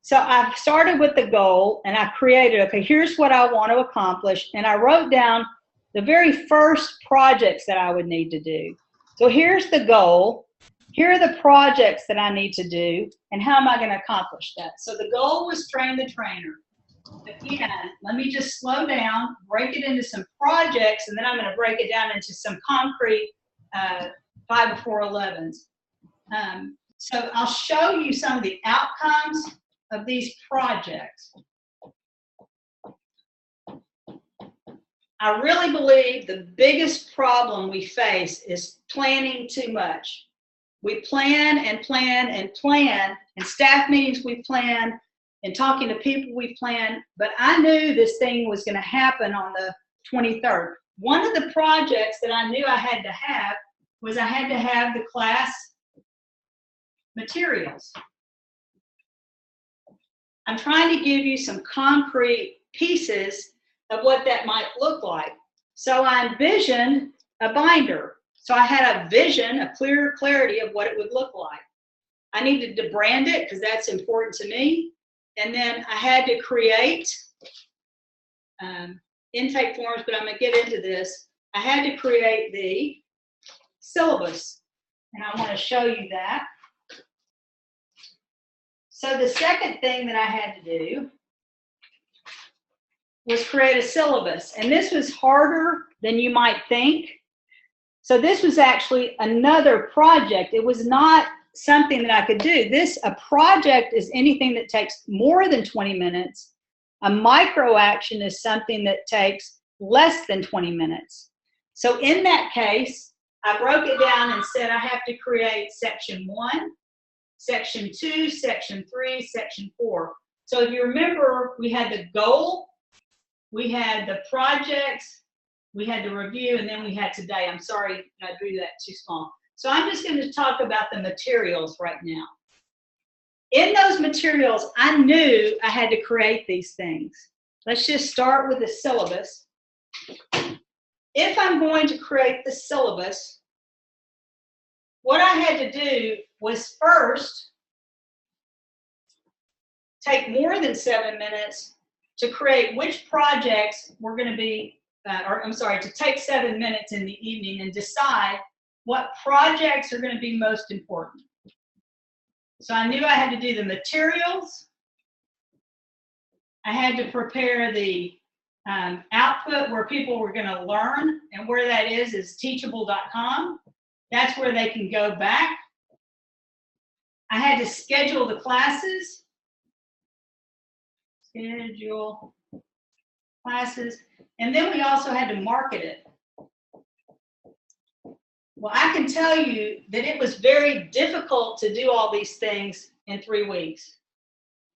So I started with the goal and I created, okay, here's what I want to accomplish. And I wrote down the very first projects that I would need to do. So here's the goal. Here are the projects that I need to do. And how am I going to accomplish that? So the goal was train the trainer. Again, let me just slow down, break it into some projects, and then I'm going to break it down into some concrete 5 before 11s. So I'll show you some of the outcomes of these projects. I really believe the biggest problem we face is planning too much. We plan and plan and plan, and staff meetings we plan, and talking to people we plan, but I knew this thing was going to happen on the 23rd. One of the projects that I knew I had to have was I had to have the class materials. I'm trying to give you some concrete pieces of what that might look like. So I envisioned a binder. So I had a vision, a clear clarity of what it would look like. I needed to brand it because that's important to me. And then I had to create intake forms, but I'm going to get into this. I had to create the syllabus, and I want to show you that. So the second thing that I had to do was create a syllabus, and this was harder than you might think. So this was actually another project. It was not something that I could do. A project is anything that takes more than 20 minutes. A micro action is something that takes less than 20 minutes. So in that case, I broke it down and said I have to create section 1, section 2, section 3, section 4. So if you remember, we had the goal, we had the projects, we had the review, and then we had today. I'm sorry I drew that too small. So I'm just going to talk about the materials right now. In those materials, I knew I had to create these things. Let's just start with the syllabus. If I'm going to create the syllabus, what I had to do was first take more than 7 minutes to create which projects were going to be, to take 7 minutes in the evening and decide what projects are going to be most important. So I knew I had to do the materials. I had to prepare the output where people were going to learn, and where that is teachable.com. That's where they can go back. I had to schedule the classes. Schedule classes. And then we also had to market it. Well, I can tell you that it was very difficult to do all these things in 3 weeks.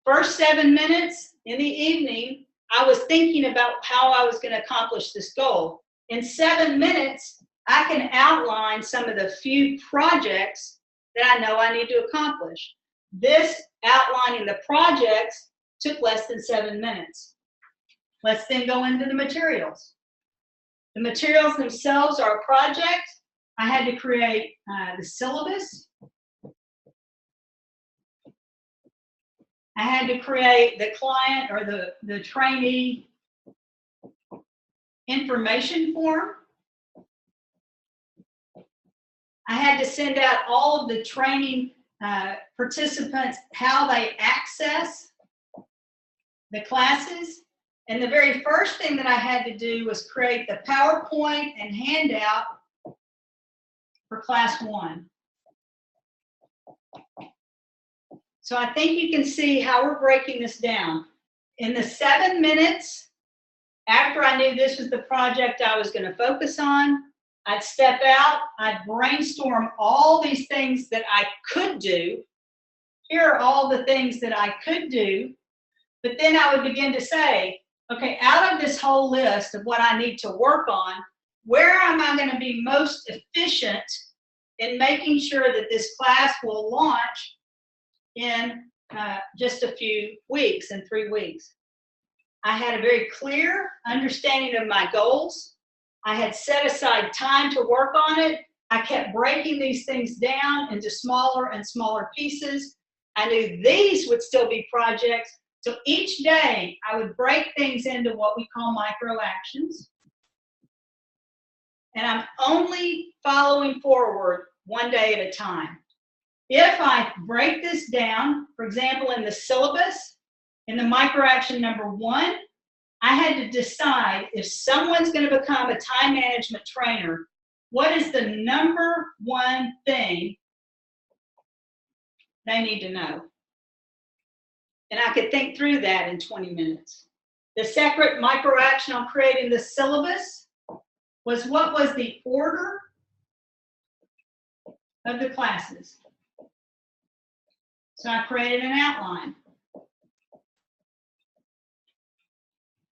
First 7 minutes in the evening, I was thinking about how I was going to accomplish this goal. In 7 minutes, I can outline some of the few projects that I know I need to accomplish. This outlining the projects took less than 7 minutes. Let's then go into the materials. The materials themselves are a project. I had to create the syllabus. I had to create the client or the trainee information form. I had to send out all of the training participants how they access the classes. And the very first thing that I had to do was create the PowerPoint and handout for class 1. So I think you can see how we're breaking this down. In the 7 minutes, after I knew this was the project I was going to focus on, I'd step out, I'd brainstorm all these things that I could do. Here are all the things that I could do. But then I would begin to say, okay, out of this whole list of what I need to work on, where am I going to be most efficient in making sure that this class will launch in just a few weeks, in 3 weeks? I had a very clear understanding of my goals. I had set aside time to work on it. I kept breaking these things down into smaller and smaller pieces. I knew these would still be projects. So each day I would break things into what we call micro actions. And I'm only following forward one day at a time. If I break this down, for example, in the syllabus, in the micro action number 1, I had to decide if someone's going to become a time management trainer, what is the number 1 thing they need to know? and I could think through that in 20 minutes. The second micro action on creating the syllabus was what was the order of the classes. So I created an outline.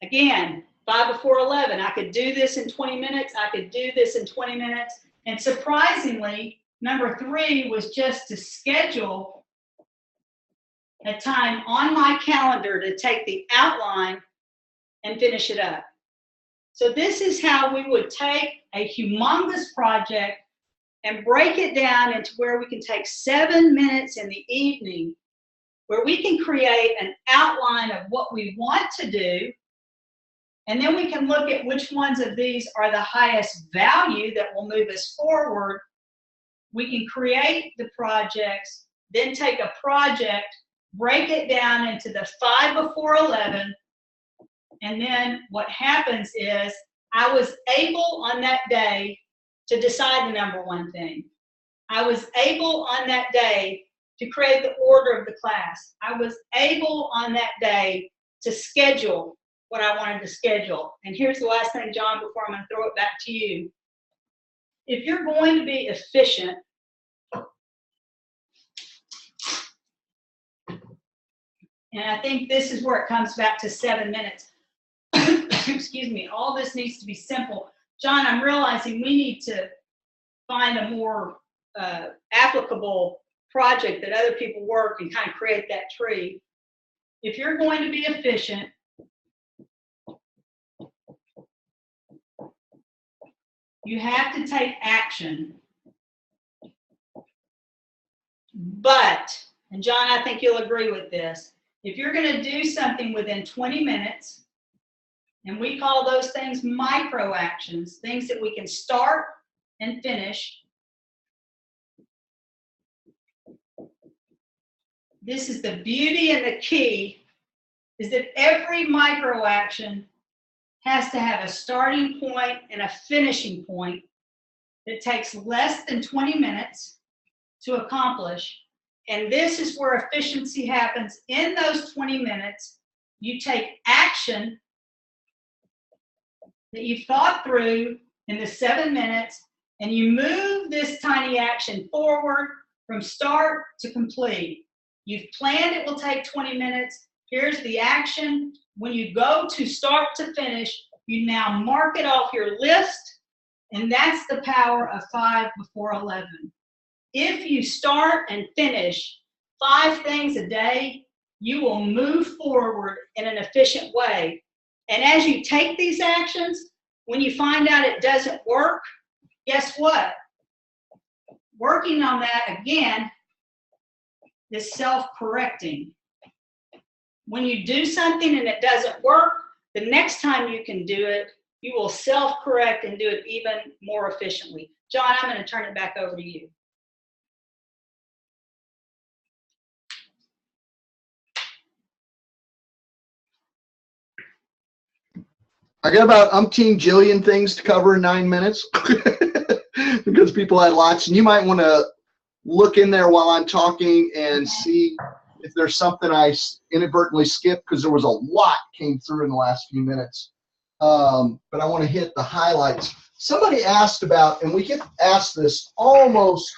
Again, 5 before 11, I could do this in 20 minutes. I could do this in 20 minutes. And surprisingly, number 3 was just to schedule a time on my calendar to take the outline and finish it up. So this is how we would take a humongous project and break it down into where we can take 7 minutes in the evening, where we can create an outline of what we want to do. And then we can look at which ones of these are the highest value that will move us forward. We can create the projects, then take a project, break it down into the 5 before 11. And then what happens is I was able on that day to decide the number 1 thing. I was able on that day to create the order of the class. I was able on that day to schedule what I wanted to schedule. And here's the last thing, John, before I'm going to throw it back to you. If you're going to be efficient, and I think this is where it comes back to 7 minutes. Excuse me, all this needs to be simple. John, I'm realizing we need to find a more applicable project that other people work and kind of create that tree. If you're going to be efficient, you have to take action. But, and John, I think you'll agree with this, if you're going to do something within 20 minutes, and we call those things micro actions, things that we can start and finish. This is the beauty and the key, is that every micro action has to have a starting point and a finishing point that takes less than 20 minutes to accomplish. And this is where efficiency happens. In those 20 minutes, you take action that you've thought through in the 7 minutes, and you move this tiny action forward from start to complete. You've planned it will take 20 minutes. Here's the action. When you go to start to finish, you now mark it off your list, and that's the power of 5 before 11. If you start and finish 5 things a day, you will move forward in an efficient way. And as you take these actions, when you find out it doesn't work, guess what? Working on that again is self-correcting. When you do something and it doesn't work, the next time you can do it, you will self-correct and do it even more efficiently. John, I'm going to turn it back over to you. I got about umpteen jillion things to cover in 9 minutes because people had lots, and you might want to look in there while I'm talking and see if there's something I inadvertently skipped, because there was a lot came through in the last few minutes. But I want to hit the highlights. Somebody asked about, and we get asked this almost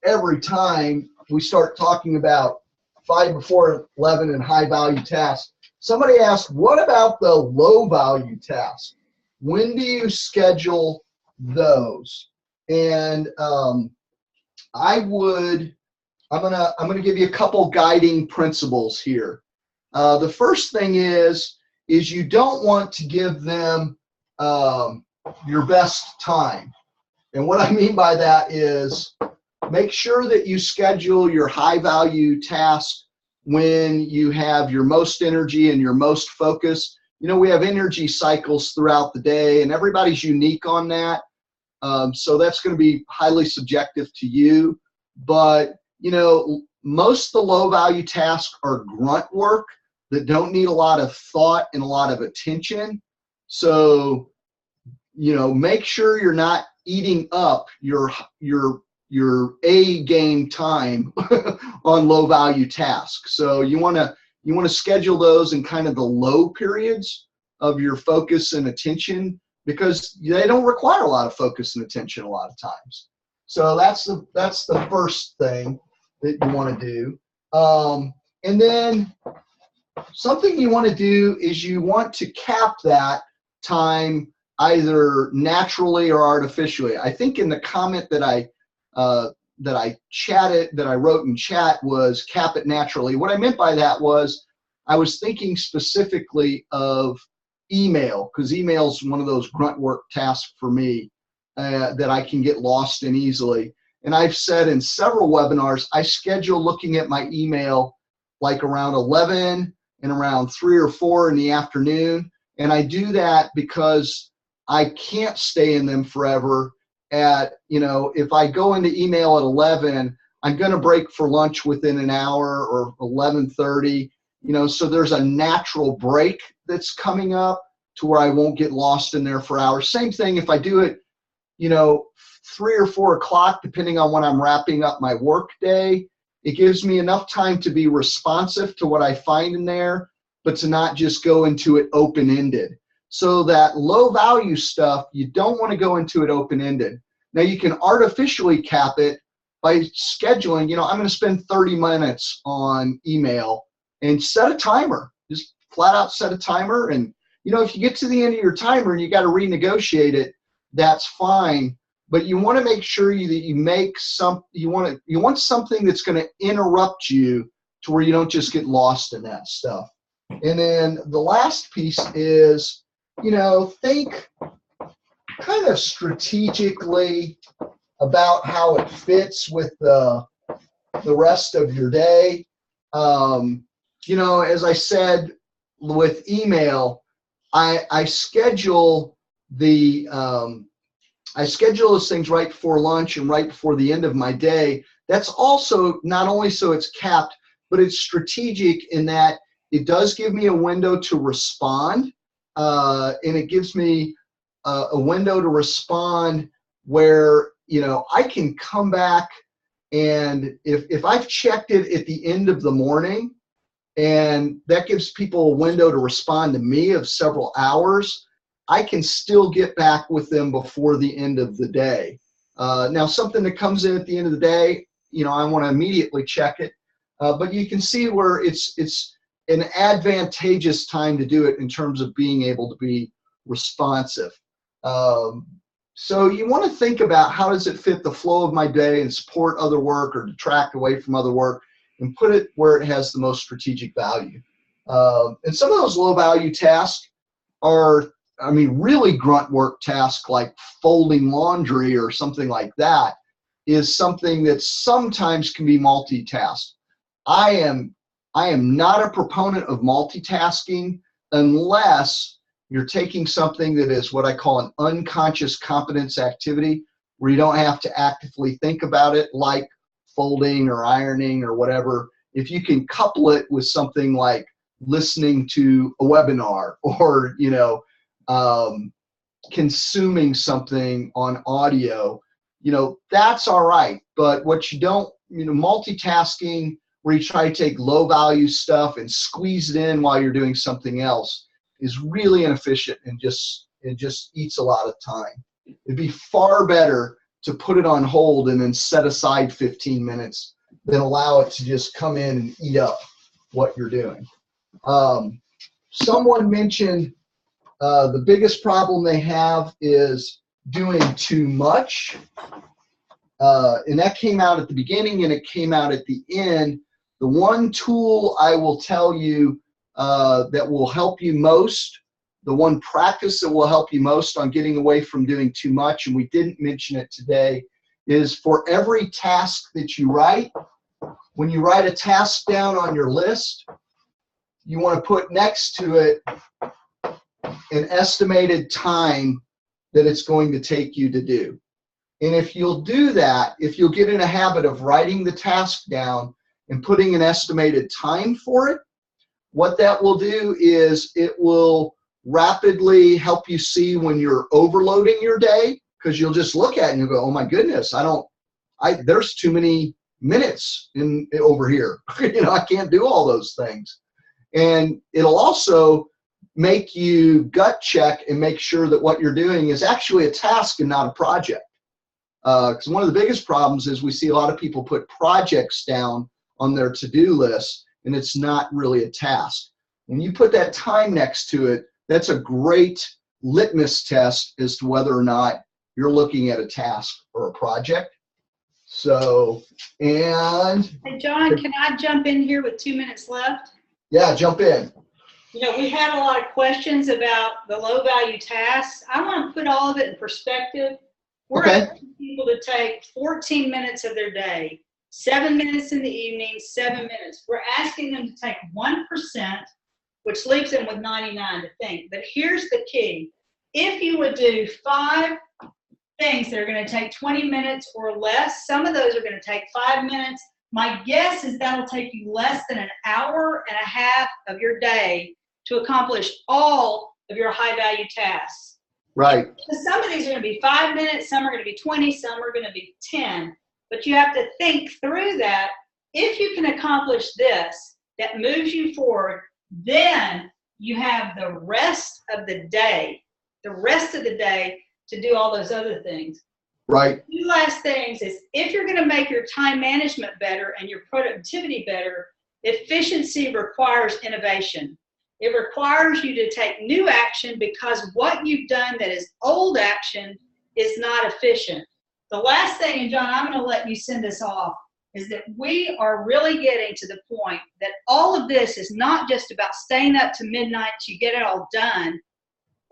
every time we start talking about 5 before 11 and high value tasks. Somebody asked, what about the low value tasks? When do you schedule those? And I'm gonna give you a couple guiding principles here. The first thing is you don't want to give them your best time. And what I mean by that is make sure that you schedule your high value task when you have your most energy and your most focus. You know, we have energy cycles throughout the day, and everybody's unique on that. So that's going to be highly subjective to you. But, you know, most of the low value tasks are grunt work that don't need a lot of thought and a lot of attention. So, you know, make sure you're not eating up your A game time on low value tasks. So you want you want to schedule those in kind of the low periods of your focus and attention, because they don't require a lot of focus and attention a lot of times. So that's the first thing that you want to do. And then something you want to do is you want to cap that time either naturally or artificially. I think in the comment that I wrote in chat was cap it naturally. What I meant by that was I was thinking specifically of email, because email is one of those grunt work tasks for me that I can get lost in easily. And I've said in several webinars, I schedule looking at my email like around 11 and around 3 or 4 in the afternoon. And I do that because I can't stay in them forever. If I go into email at 11, I'm going to break for lunch within an hour or 11:30. So there's a natural break that's coming up to where I won't get lost in there for hours. Same thing if I do it, 3 or 4 o'clock, depending on when I'm wrapping up my work day. It gives me enough time to be responsive to what I find in there, but to not just go into it open-ended. So that low value stuff, you don't want to go into it open-ended. Now you can artificially cap it by scheduling, I'm going to spend 30 minutes on email, and set a timer. Just flat out set a timer. And, if you get to the end of your timer and you got to renegotiate it, that's fine. But you want to make sure that you make you want something that's going to interrupt you to where you don't just get lost in that stuff. And then the last piece is, think kind of strategically about how it fits with the rest of your day. As I said, with email, I schedule those things right before lunch and right before the end of my day. That's also not only so it's capped, but it's strategic in that it does give me a window to respond, and it gives me a window to respond where I can come back, and if I've checked it at the end of the morning, and that gives people a window to respond to me of several hours, I can still get back with them before the end of the day. Now, something that comes in at the end of the day, I want to immediately check it, but you can see where it's an advantageous time to do it in terms of being able to be responsive. So you want to think about how does it fit the flow of my day and support other work or detract away from other work, and put it where it has the most strategic value. And some of those low value tasks are, really grunt work tasks like folding laundry or something like that is something that sometimes can be multitasked. I am not a proponent of multitasking unless you're taking something that is what I call an unconscious competence activity, where you don't have to actively think about it, like folding or ironing or whatever. If you can couple it with something like listening to a webinar or consuming something on audio, that's all right. But what you don't, multitasking where you try to take low value stuff and squeeze it in while you're doing something else is really inefficient, and it just eats a lot of time. It'd be far better to put it on hold and then set aside 15 minutes than allow it to just come in and eat up what you're doing. Someone mentioned the biggest problem they have is doing too much. And that came out at the beginning and it came out at the end. The one tool I will tell you that will help you most, the one practice that will help you most on getting away from doing too much, and we didn't mention it today, is for every task that you write, when you write a task down on your list, you want to put next to it an estimated time that it's going to take you to do. And if you'll do that, if you'll get in a habit of writing the task down and putting an estimated time for it, what that will do is it will rapidly help you see when you're overloading your day, because you'll just look at it and you'll go, oh my goodness, there's too many minutes over here. I can't do all those things. And it'll also make you gut check and make sure that what you're doing is actually a task and not a project. Because one of the biggest problems is we see a lot of people put projects down on their to-do list, and it's not really a task. When you put that time next to it, that's a great litmus test as to whether or not you're looking at a task or a project. So, and hey, John, can I jump in here with 2 minutes left? yeah, jump in. You know, we had a lot of questions about the low value tasks. I want to put all of it in perspective. We're asking people to take 14 minutes of their day, 7 minutes in the evening, 7 minutes. We're asking them to take 1%, which leaves them with 99 to think. But here's the key. If you would do 5 things that are going to take 20 minutes or less, some of those are going to take 5 minutes. My guess is that'll take you less than an hour and a half of your day to accomplish all of your high value tasks. Right. Some of these are going to be 5 minutes, some are going to be 20, some are going to be 10. But you have to think through that. If you can accomplish this, that moves you forward, then you have the rest of the day to do all those other things. Right. 2 last things is, if you're going to make your time management better and your productivity better, efficiency requires innovation. It requires you to take new action, because what you've done that is old action is not efficient. The last thing, and John, I'm going to let you send us off, is that we are really getting to the point that all of this is not just about staying up to midnight to get it all done.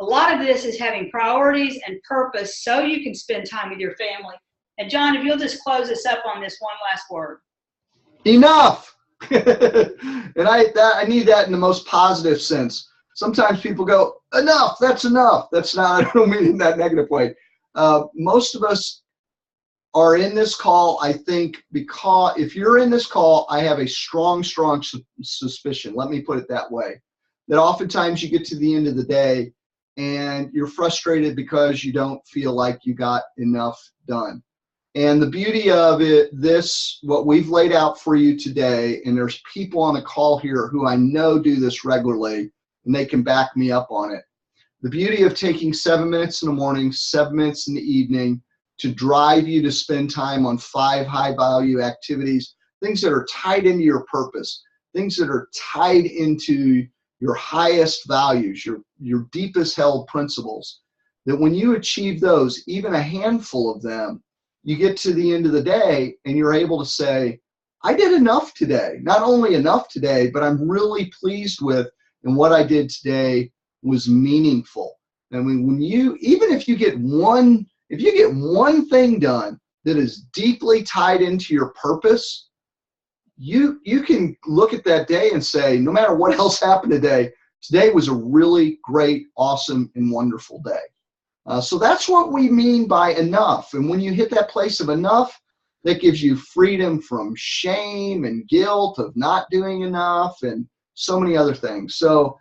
A lot of this is having priorities and purpose so you can spend time with your family. And John, if you'll just close us up on this one last word. Enough. And I need that in the most positive sense. Sometimes people go, enough, that's enough. That's not, I don't mean it in that negative way. Most of us are in this call, I think, because if you're in this call, I have a strong suspicion, let me put it that way, that oftentimes you get to the end of the day and you're frustrated because you don't feel like you got enough done. And the beauty of it, what we've laid out for you today, and there's people on the call here who I know do this regularly, and they can back me up on it. The beauty of taking 7 minutes in the morning, 7 minutes in the evening to drive you to spend time on 5 high-value activities, things that are tied into your purpose, things that are tied into your highest values, your deepest held principles, that when you achieve those, even a handful of them, you get to the end of the day and you're able to say, I did enough today. Not only enough today, but I'm really pleased with, and what I did today was meaningful. I mean, even if you get one thing done that is deeply tied into your purpose, you can look at that day and say, no matter what else happened today was a really great, awesome, and wonderful day. So that's what we mean by enough. And when you hit that place of enough, that gives you freedom from shame and guilt of not doing enough and so many other things. So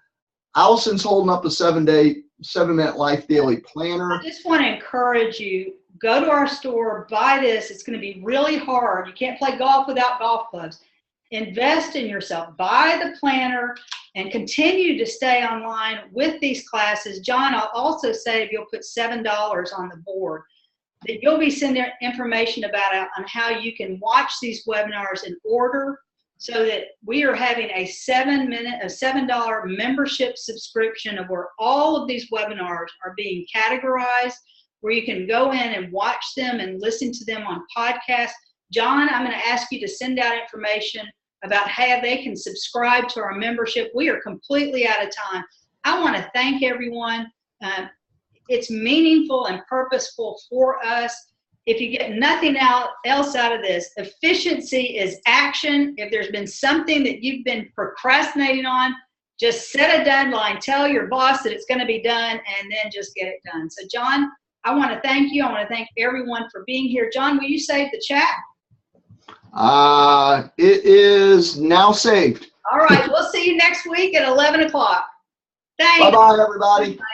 Allyson's holding up a 7-minute life daily planner. I just want to encourage you, go to our store, buy this. It's going to be really hard. You can't play golf without golf clubs. Invest in yourself. Buy the planner and continue to stay online with these classes. John, I'll also say, if you'll put $7 on the board, that you'll be sending information about on how you can watch these webinars in order, so that we are having a $7 membership subscription of where all of these webinars are being categorized, where you can go in and watch them and listen to them on podcasts. John, I'm going to ask you to send out information about how they can subscribe to our membership. We are completely out of time. I want to thank everyone. It's meaningful and purposeful for us. If you get nothing else out of this, efficiency is action. If there's been something that you've been procrastinating on, just set a deadline. Tell your boss that it's going to be done, and then just get it done. So, John, I want to thank you. I want to thank everyone for being here. John, will you save the chat? It is now saved. All right. We'll see you next week at 11 o'clock. Thanks. Bye-bye, everybody. Bye.